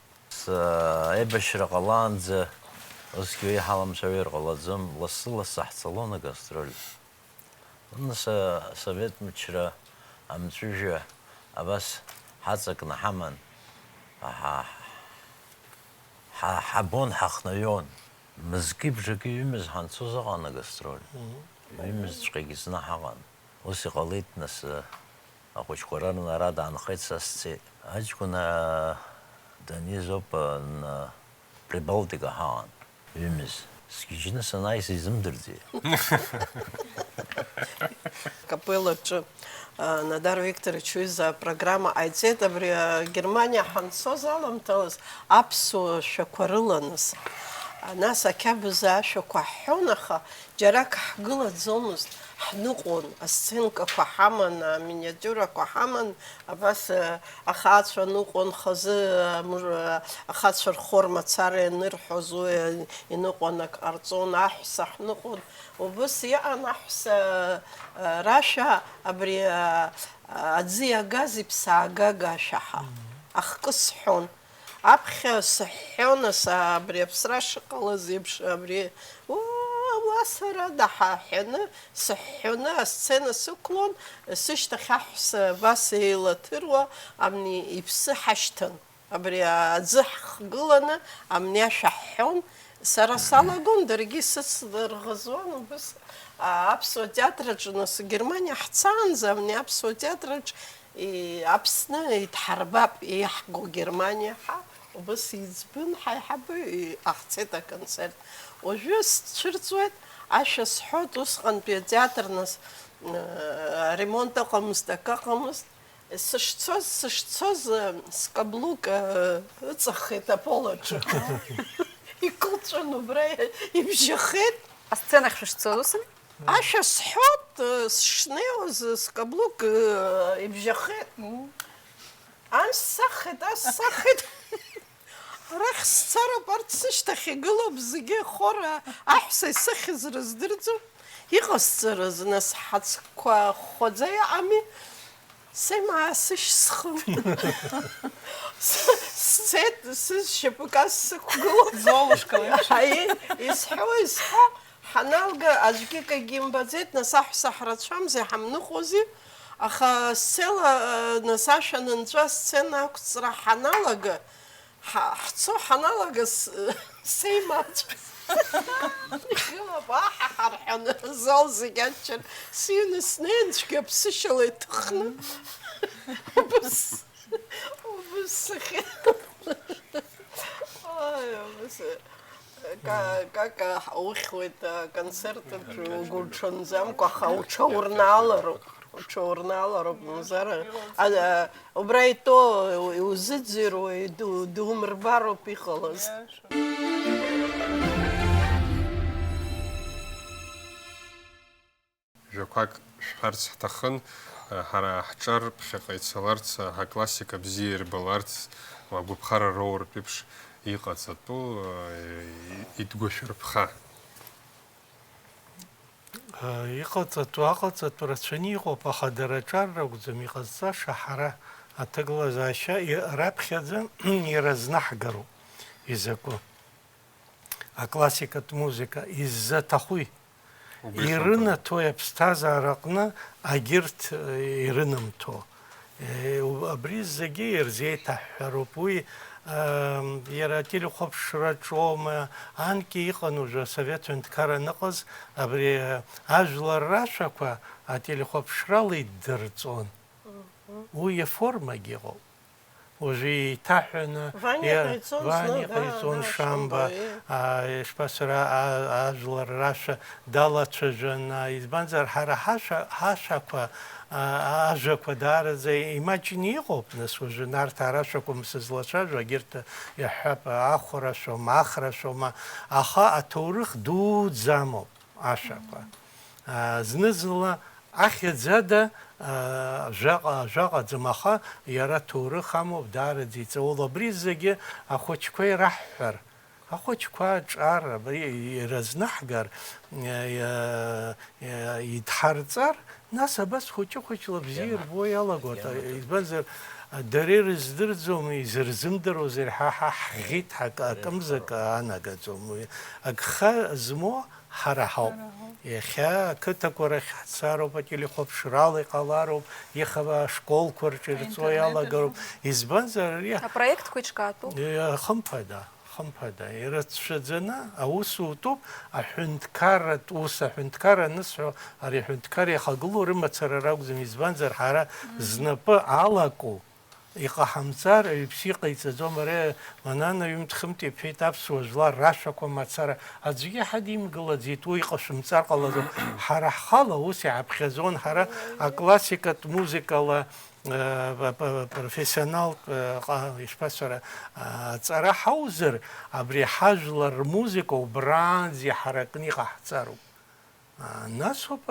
Аибашьра ҟалаанӡа усгьы уи ҳаламцәажәар ҟалаӡом, лассы-лассы ҳцалон агастроль. Нас асовет мчра амҵәыжәҩа абас ҳаҵакны ҳаман, ҳабон, ҳахнаҩон. Мызки-бжаки ҩымыз ҳанцоз аҟан агастроль. Ҩымызҵәҟьагьы зны ҳаҟан. Ус иҟалеит, нас ахәыҷқәа рарны ара даанхеит, са сцеит. Аҷкәын даниз ауп Прибалтика ҳаҟан, ҩымыз. Сгьежьны санааи сизымдырӡеит. Капелаҿы Надар Викторович уи за программа ҟаиҵеит, абри Германиа ҳанцоз аламҭалаз аԥсуа шәақәа рыланыс. Нас ақьабз ашәақәа ҳҳәон, аха џьарак ҳгылаӡомызт, ҳныҟәон, асценкақәа ҳаман, аминиатюрақәа ҳаман, абас ахацәа ныҟәон, хазы ахацәа рхор мацара ианырҳәоз уи иныҟәон, ак ҟарҵон, аҳәса ҳныҟәон. Убыс иҟан аҳәса рашәа абри аӡы иагаз иԥсаагага ашәаҳа, ахкы сҳәон. Аԥхьа сыҳәҳәон, абри аԥсра шыҟалаз еиԥш, абри сара даҳаҳәаны, сыҳәҳәаны асцена сықәлон, сышьҭахь аҳәса абас еилаҭыруа, амни иԥсы ҳашьҭан. Абри аӡы ҳхгыланы, амни ашәа ҳҳәон, сара салагон, даргьы сыцдырӷызуан, убыс аԥсуа театраҿы, нас Германиа ҳцаанӡа, амни аԥсуа театраҿ Аԥсны иҭҳарбап еиҳго Германиаҳа, убыс иӡбын ҳаиҳабы иҟаҳҵеит аконцерт. Уажәы сцәырҵуеит, ашәа сҳәоит, усҟантәи атеатр, нас ремонт ыҟамызт, ак ыҟамызт. Сышцоз скаблук ыҵаххеит аполаҿы. Икылҵәан убра ибжьахеит. Асценахь шәышцоз усын? Ашәа сҳәоит, сшнеиуаз скаблук ибжьахеит. Анс сахеит. Арахь сцароуп, арҭ сышьҭахь игылоуп зегьы хора аҳәса исыхьыз рыздырӡом. Иҟасҵарыз, нас ҳацқәа хәаӡа иҟами, сеимаа сышь схы. Сцеит, сышьапык сықәгылоуп. Золушка. Исҳәо, ҳаналга аӡәгьы акагьы имбаӡеит, нас аҳәса ҳрацәамзи, ҳамныҟәози, аха сцена, нас ашәа анынҵәа сцена ақәҵра ҳаналага, ҳцо ҳаналага сеимаҵә. Игылап аҳаҳарҳәаны, азал зегь аччар, сыҩны снеин цәгьа ԥсышьала иҭыхны. Убыс сыхьит. Как ухьуеит концертаҿы угәырҽанӡамкәа, аха уҽаурнаалароуп мзара. Убра итәоу иузыӡырҩуа, думырбароуп иҟалаз. Жәақәак шәҳәарц ҳҭахын, ҳара ҳҿар ԥхьаҟа ицаларц, ҳаклассика бзиа ирбаларц, агәыԥхара роуртә еиԥш иҟаҵатәу идгәашәырԥха. Иҟаҵатәу аҟаҵатәу рацәаны иҟоуп, аха дара аҿар ракәӡам иҟазҵаша ҳара аҭагылазаашьа раԥхьаӡа иразнахгароуп изакәу. Аклассикатә музыка иззаҭахуи ирынаҭои аԥсҭазаара аҟны агьырҭ ирынамҭо. Абри зегьы ирзеиҭаҳҳәароуп. Уи иара ателехәаԥшраҿоума, анкьа иҟан ужәы асовет ҳәынҭқарра аныҟаз, абри ажәлар рашәақәа ателехәаԥшрала иддырҵон. Уи иформагьы ыҟоуп. Уажәы еиҭаҳәаны Ваниа Ҟаиҵон Шамба ишԥасыра ажәлар рашәа далацәажәан, избанзар ҳара ҳашәақәа ажәақәа даараӡа имаҷны иҟоуп, нас уажәы нарҭ арашәақәа сызлацәажәо, агьырҭ иаҳҳәап ахәрашәома, ахрашәома, аха аҭоурых дуӡӡамоуп ашәақәа. Зны-зынла ахьӡада жәаҟаӡам, аха иара ҭоурых амоуп, даараӡа иҵауло. Абри зегьы ахәыҷқәа ираҳҳәар, ахәыҷқәа аҿар, абри иразнахгар, идҳарҵар, нас абас хәыҷы-хәыҷла бзиа ирбо иалагоит. Избанзар дара ирыздырӡом, изырзымдыруазар ҳӷьит акымзак анагаӡом. Агха змо ҳара ҳауп. Иахьа ақыҭақәа рахь ҳцароуп, ателехәаԥшрала иҟалароуп, ихала ашколқәа рҿы ирҵо иалагароуп. Избанзар ари Апроектқәа иҿкаатәуп. хымԥада, хымԥада ирацәаӡаны аус утуп, аҳәынҭқарратә ус, аҳәынҭқарра анысҳәо, ари аҳәынҭқарра иахагылоу рымацара ракәӡам. Избанзар ҳара знапы алаку иҟаҳамҵар ҩԥс иҟаиҵаӡом. Ари манана ҩымҭ-хымҭ иԥҳәеит аԥсуа жәлар рашәақәа мацара аӡәгьы ҳадимгылаӡеит, уи иҟашәымҵар ҟалаӡом. Ҳара ҳхала ус иааԥхьаӡон, ҳара аклассикатә музыкала профессионалтә ишԥасҳәара аҵара ҳаузар, абри ҳажәлар рмузика убранӡа иҳаракны иҟаҳҵароуп. Насоуп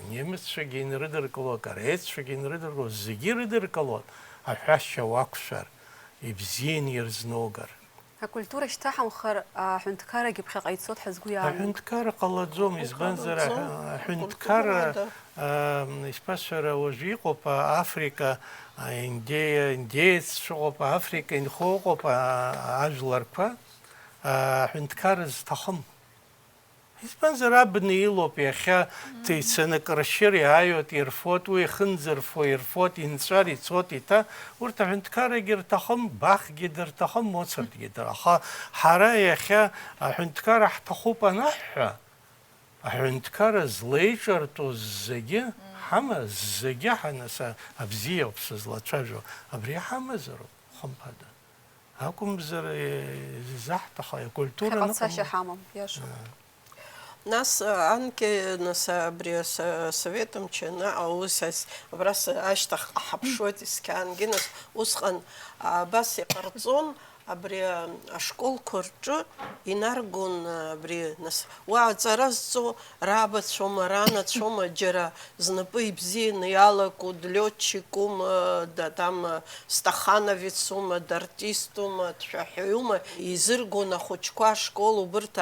немеццәагьы инрыдыркыло, корееццәагьы инрыдыркыло, зегьы ирыдыркылон аҳәашьа уақәшәар, ибзианы ирзногар. Акультура шьҭаҳамхар аҳәынҭқаррагьы ԥхьаҟа ицот ҳәа сгәы иаанагоит. Аҳәынҭқарра ҟалаӡом, избанзар аҳәынҭқарра ишԥасҳәара уажәы иҟоуп Африка, индееццәа ыҟоуп, Африка инхо ыҟоуп ажәларқәа, аҳәынҭқарра зҭахым. Избанзар абна илоуп, иахьа ицаны крышьыр иааиуеит, ирфоит, уи ихынӡарфо ирфоит, инҵәар ицот иҭа, урҭ аҳәынҭқаррагьы рҭахым, Бахгьы дырҭахым, Моцартгьы дырҭахым. Аха ҳара иахьа аҳәынҭқарра ҳҭахуп анаҳҳәа, аҳәынҭқарра злеиҿартәу зегьы ҳамаз, зегьы ҳанаса абзиоуп сызлацәажәо, абри ҳамазароуп, хымԥада. Акәымзар изаҳҭахо акультура Ԥхьаҟа цашьа ҳамам, иаша. Нас анкьа нас абри асовет мчы аус абрас ашьҭахьҟа ҳаԥшуеит исқьаангьы, нас усҟан абас иҟарҵон, абри ашколқәа рҿы инаргон абри нас уа аҵара зҵо рабацәоума, ранацәоума, џьара знапы ибзианы иалаку длетчикума, там стахановицума, дартистума, дшәаҳәаҩума, изыргон ахәыҷқәа ашкол убырҭ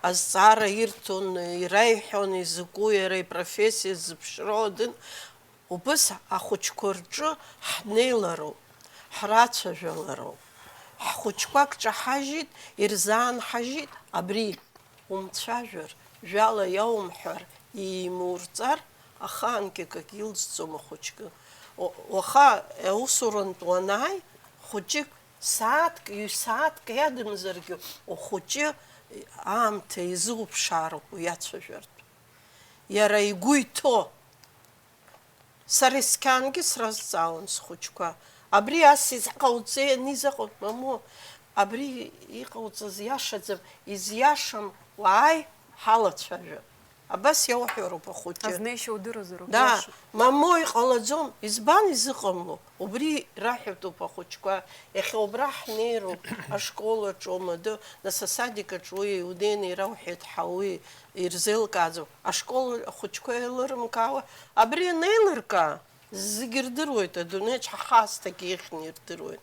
азҵаара ирҭон, ираиҳәон изакәу иара ипрофессиа зыԥшроу адын. Убыс ахәыҷқәа рҿы ҳнеилароуп, ҳрацәажәалароуп. Ҳхәыҷқәак ҿаҳажьит, ирзаанҳажьит, абри умцәажәар, жәала иаумҳәар, имурҵар, ахаангьы акагь илзҵом ахәыҷкы. Уаха аусурантә уанааи, хәыҷык сааҭк, ҩ-сааҭк иадамзаргьы, ухәыҷы аамҭа изуԥшаароуп уиацәажәартә. Иара игәы иҭо. Сара исқьаангьы сразҵаауан схәыҷқәа. Абри ас изҟауҵеи, ани изаҟоуп, мамоу, абри иҟауҵаз иашаӡам, изиашам, уааи, ҳалацәажәа. Абас иауҳәароуп ахәыҷы. Азнеишьа удыруазароуп. Да, мамоу иҟалаӡом, избан изыҟамло? Убри раҳәатәуп ахәыҷқәа. Иахьа убра ҳнеироуп, ашкол аҿы омаду, нас асадик аҿы уи унеины ирауҳәеит уи ирзеилкааӡом. Ашкол ахәыҷқәа еилырымкаауа, абри анеилыркаа, зегьы ирдыруеит, адунеиаҿ ҳахасҭагьы ихьны ирдыруеит.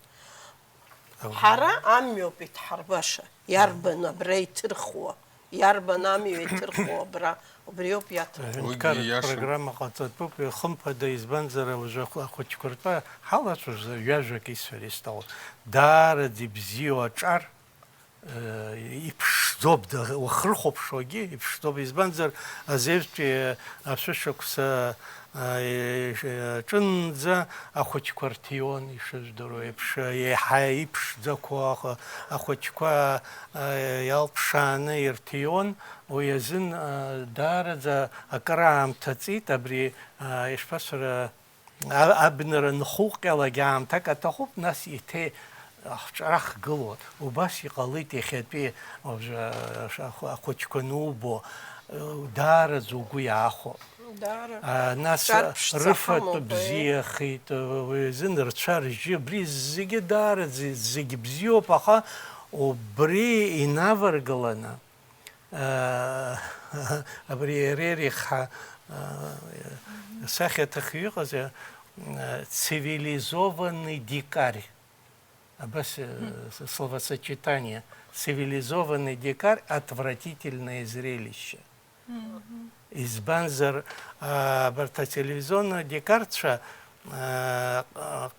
Ҳара амҩоуп иҭҳарбаша, иарбан абра иҭырхуа, иарбан амҩа иҭырхуа абра, убриоуп иаҭаху. Ҳәынҭқар программа ҟаҵатәуп, хымԥада избанзар уже ахәыҷқәа ртәы ҳалацәоз ҩажәак исҳәар исҭахуп. Даараӡа ибзиоу аҿар иԥшӡоуп, уахрыхәаԥшуагьы иԥшӡоуп, избанзар азеижәтәи ашәышықәса ҿынӡа ахәыҷқәа рҭиуан ишыжәдыруа еиԥш, еиҳа иԥшӡақәо ахәыҷқәа иалԥшааны ирҭиуан, уи азын даараӡа акыраамҭа ҵит, абри ишԥасҳәара абнара нхуҟьалагьы аамҭак аҭахуп, нас еиҭа ҳҿара хгылоит. Убас иҟалеит иахьатәи ахәыҷқәа нубо, даараӡа угәы иаахәо. Нас рыфатә бзиахеит, уи азын рцәа ржьы, абри зегьы даараӡа зегьы бзиоуп, аха убри инаваргыланы абри Рерих сахьаҭыхҩы иҟаз цивилизованный дикарь. Абас словосочетание. Цивилизованный дикарь – отвратительное зрелище. Избанзар барҭ телевизионна дикарцәа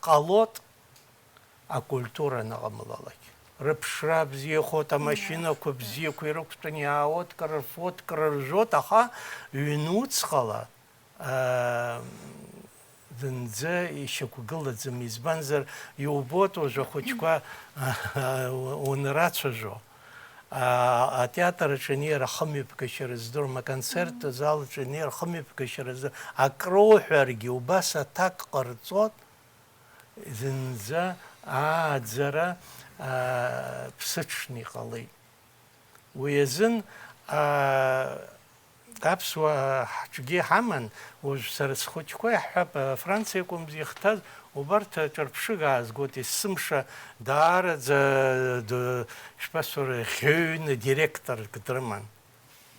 ҟалот акультура аныҟамлалак. Рыԥшра бзиахоит, амашьынақәа бзиақәа ирықәтәан иаауеит, кара рфот, кара ржәот, аха ҩнуҵҟала зынӡа ишьақәгылаӡам, избанзар иубоит уажә ахәыҷқәа унрацәажәо. Атеатр аҿы анеира хымҩаԥгашьара здырам, аконцерт зал аҿы анеира хымҩаԥгашьара здырам, акроуҳәаргьы убас аҭак ҟарҵот, зынӡа ааӡара ԥсыҽны иҟалеит. Уи азын аԥсуа ҳҿгьы ҳаман, уажә сара схәыҷқәа иаҳҳәап, Франциа акәымзи ихҭаз, убарҭ ҿырԥшыга аазгоит, есымша даараӡа шԥасҳәара ӷьеҩны директорк дрыман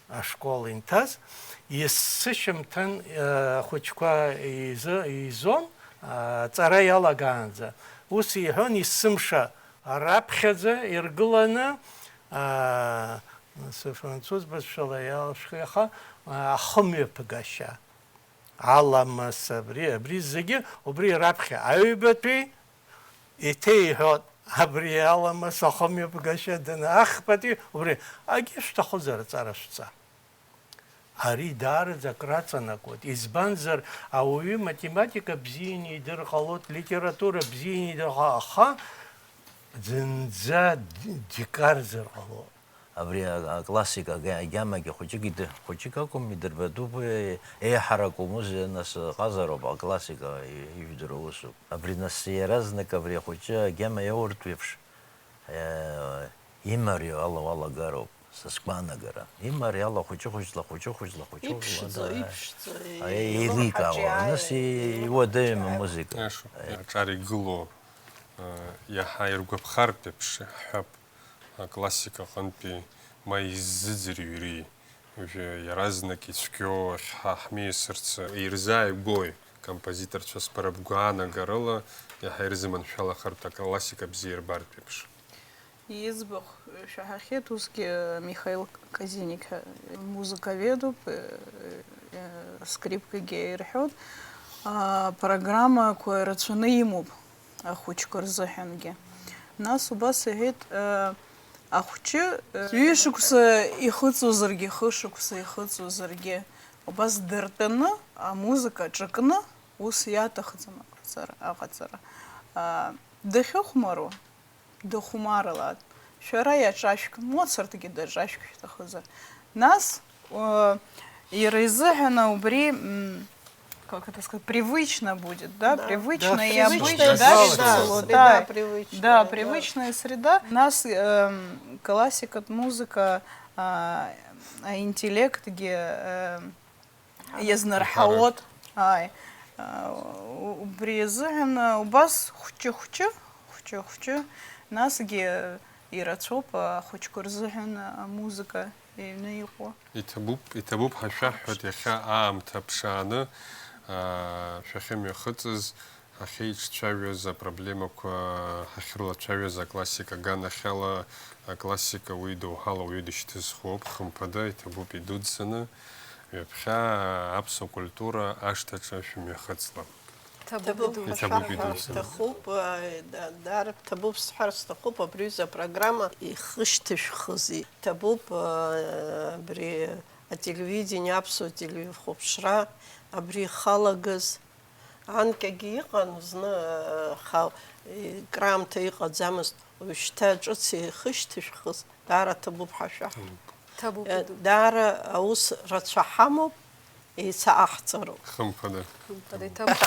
ашкол инҭаз, есышьамҭан ахәыҷқәа изон аҵара иалагаанӡа. Ус иҳәон, есымша раԥхьаӡа иргыланы француз бызшәала иалшәха ахымҩаԥгашьа, аламыс, абри зегьы убри раԥхьа аҩбатәи иҭеиҳәот, абри аламыс ахымҩаԥгашьа ахԥатәи убри агьы шәҭахузар аҵара шәца. Ари даараӡа акраҵанакуеит, избанзар ауаҩы математика бзианы идыр ҟалоит, литература бзианы идыр ҟалоит, аха зынӡа дикарзар ҟалоит. Абри аклассика агьамагьы хәыҷык акәым идырбатәуп, еиҳараку музеи нас ҟазароуп, аклассика ижәдыруа усуп. Абри нас иаразнак абри ахәыҷы агьама иауртә еиԥш имарио алагароуп, сызгәаанагара. Имарио ала хәыҷы-хәыҷла, еиликаауа, нас иуадаҩым амузика. Аҿар игыло иаҳа иргәаԥхартә еиԥш иҳәап. Классика ҟынтәи ма иззыӡырҩри, иаразнак ицәгьоу ҳмеисырц ирзааигәои композиторцәа спарабгәаанагарыла иаҳа ирзыманшәалахартә аклассика бзиа ирбартә еиԥш. Иӡбахә шәаҳахьеит, усгьы Михаил Казиник музыкаведуп, скрипкагьы ирҳәоит, программақәа рацәаны имоуп ахәыҷқәа рзыҳәангьы. Нас убас иҳәеит, ахәҷы ҩышықәса ихыҵуазаргьы, хышықәса ихыҵуазаргьы, убас дыртәаны амузыка ҿакны ус иаҭахӡам аҟаҵара. Дахьыхәмаруа, дыхәмарылаат. Шәара иаҿашәк, Моцартгьы даҿашәк шәҭахызар. Нас иара изыҳәан убри, как это сказать, привычно будет, да, привычная и обычная, да, привычная среда. У нас классика, музыка, интеллект, езнархаот, брезен, у вас хучу, насги ирацоп, хучку рзен, музыка. Иҭабуп ҳашәаҳәоит иахьа аамҭа ԥшааны шәахьымҩахыҵыз ҳахьеиҿцәажәоз апроблемақәа ҳахьрылацәажәоз аклассика аганахьала аклассика уи доуҳала уаҩы дышьҭызхуоуп, хымԥада иҭабуп идуӡӡаны, ҩаԥхьа аԥсуа культура ашҭаҿы шәымҩахыҵла. Ҭабуп Иҭабуп ҳәа идуӡӡаны. сҭахуп, даара ҭабуп сҳәар сҭахуп, абри апрограмма ихышьҭышәхызи. Ҭабуп абри ателевидение, аԥсуа телехәаԥшра, абри ихалагаз. Анкьагьы иҟан зны краамҭа иҟаӡамызт, уажәшьҭа ҿыц ихышьҭышәхыз, даара ҭабуп ҳәа шәаҳәоит. ҭабуп. Даара аус рацәа ҳамоуп, еицааҳҵароуп. Хымԥада. Хымԥада, иҭабуп.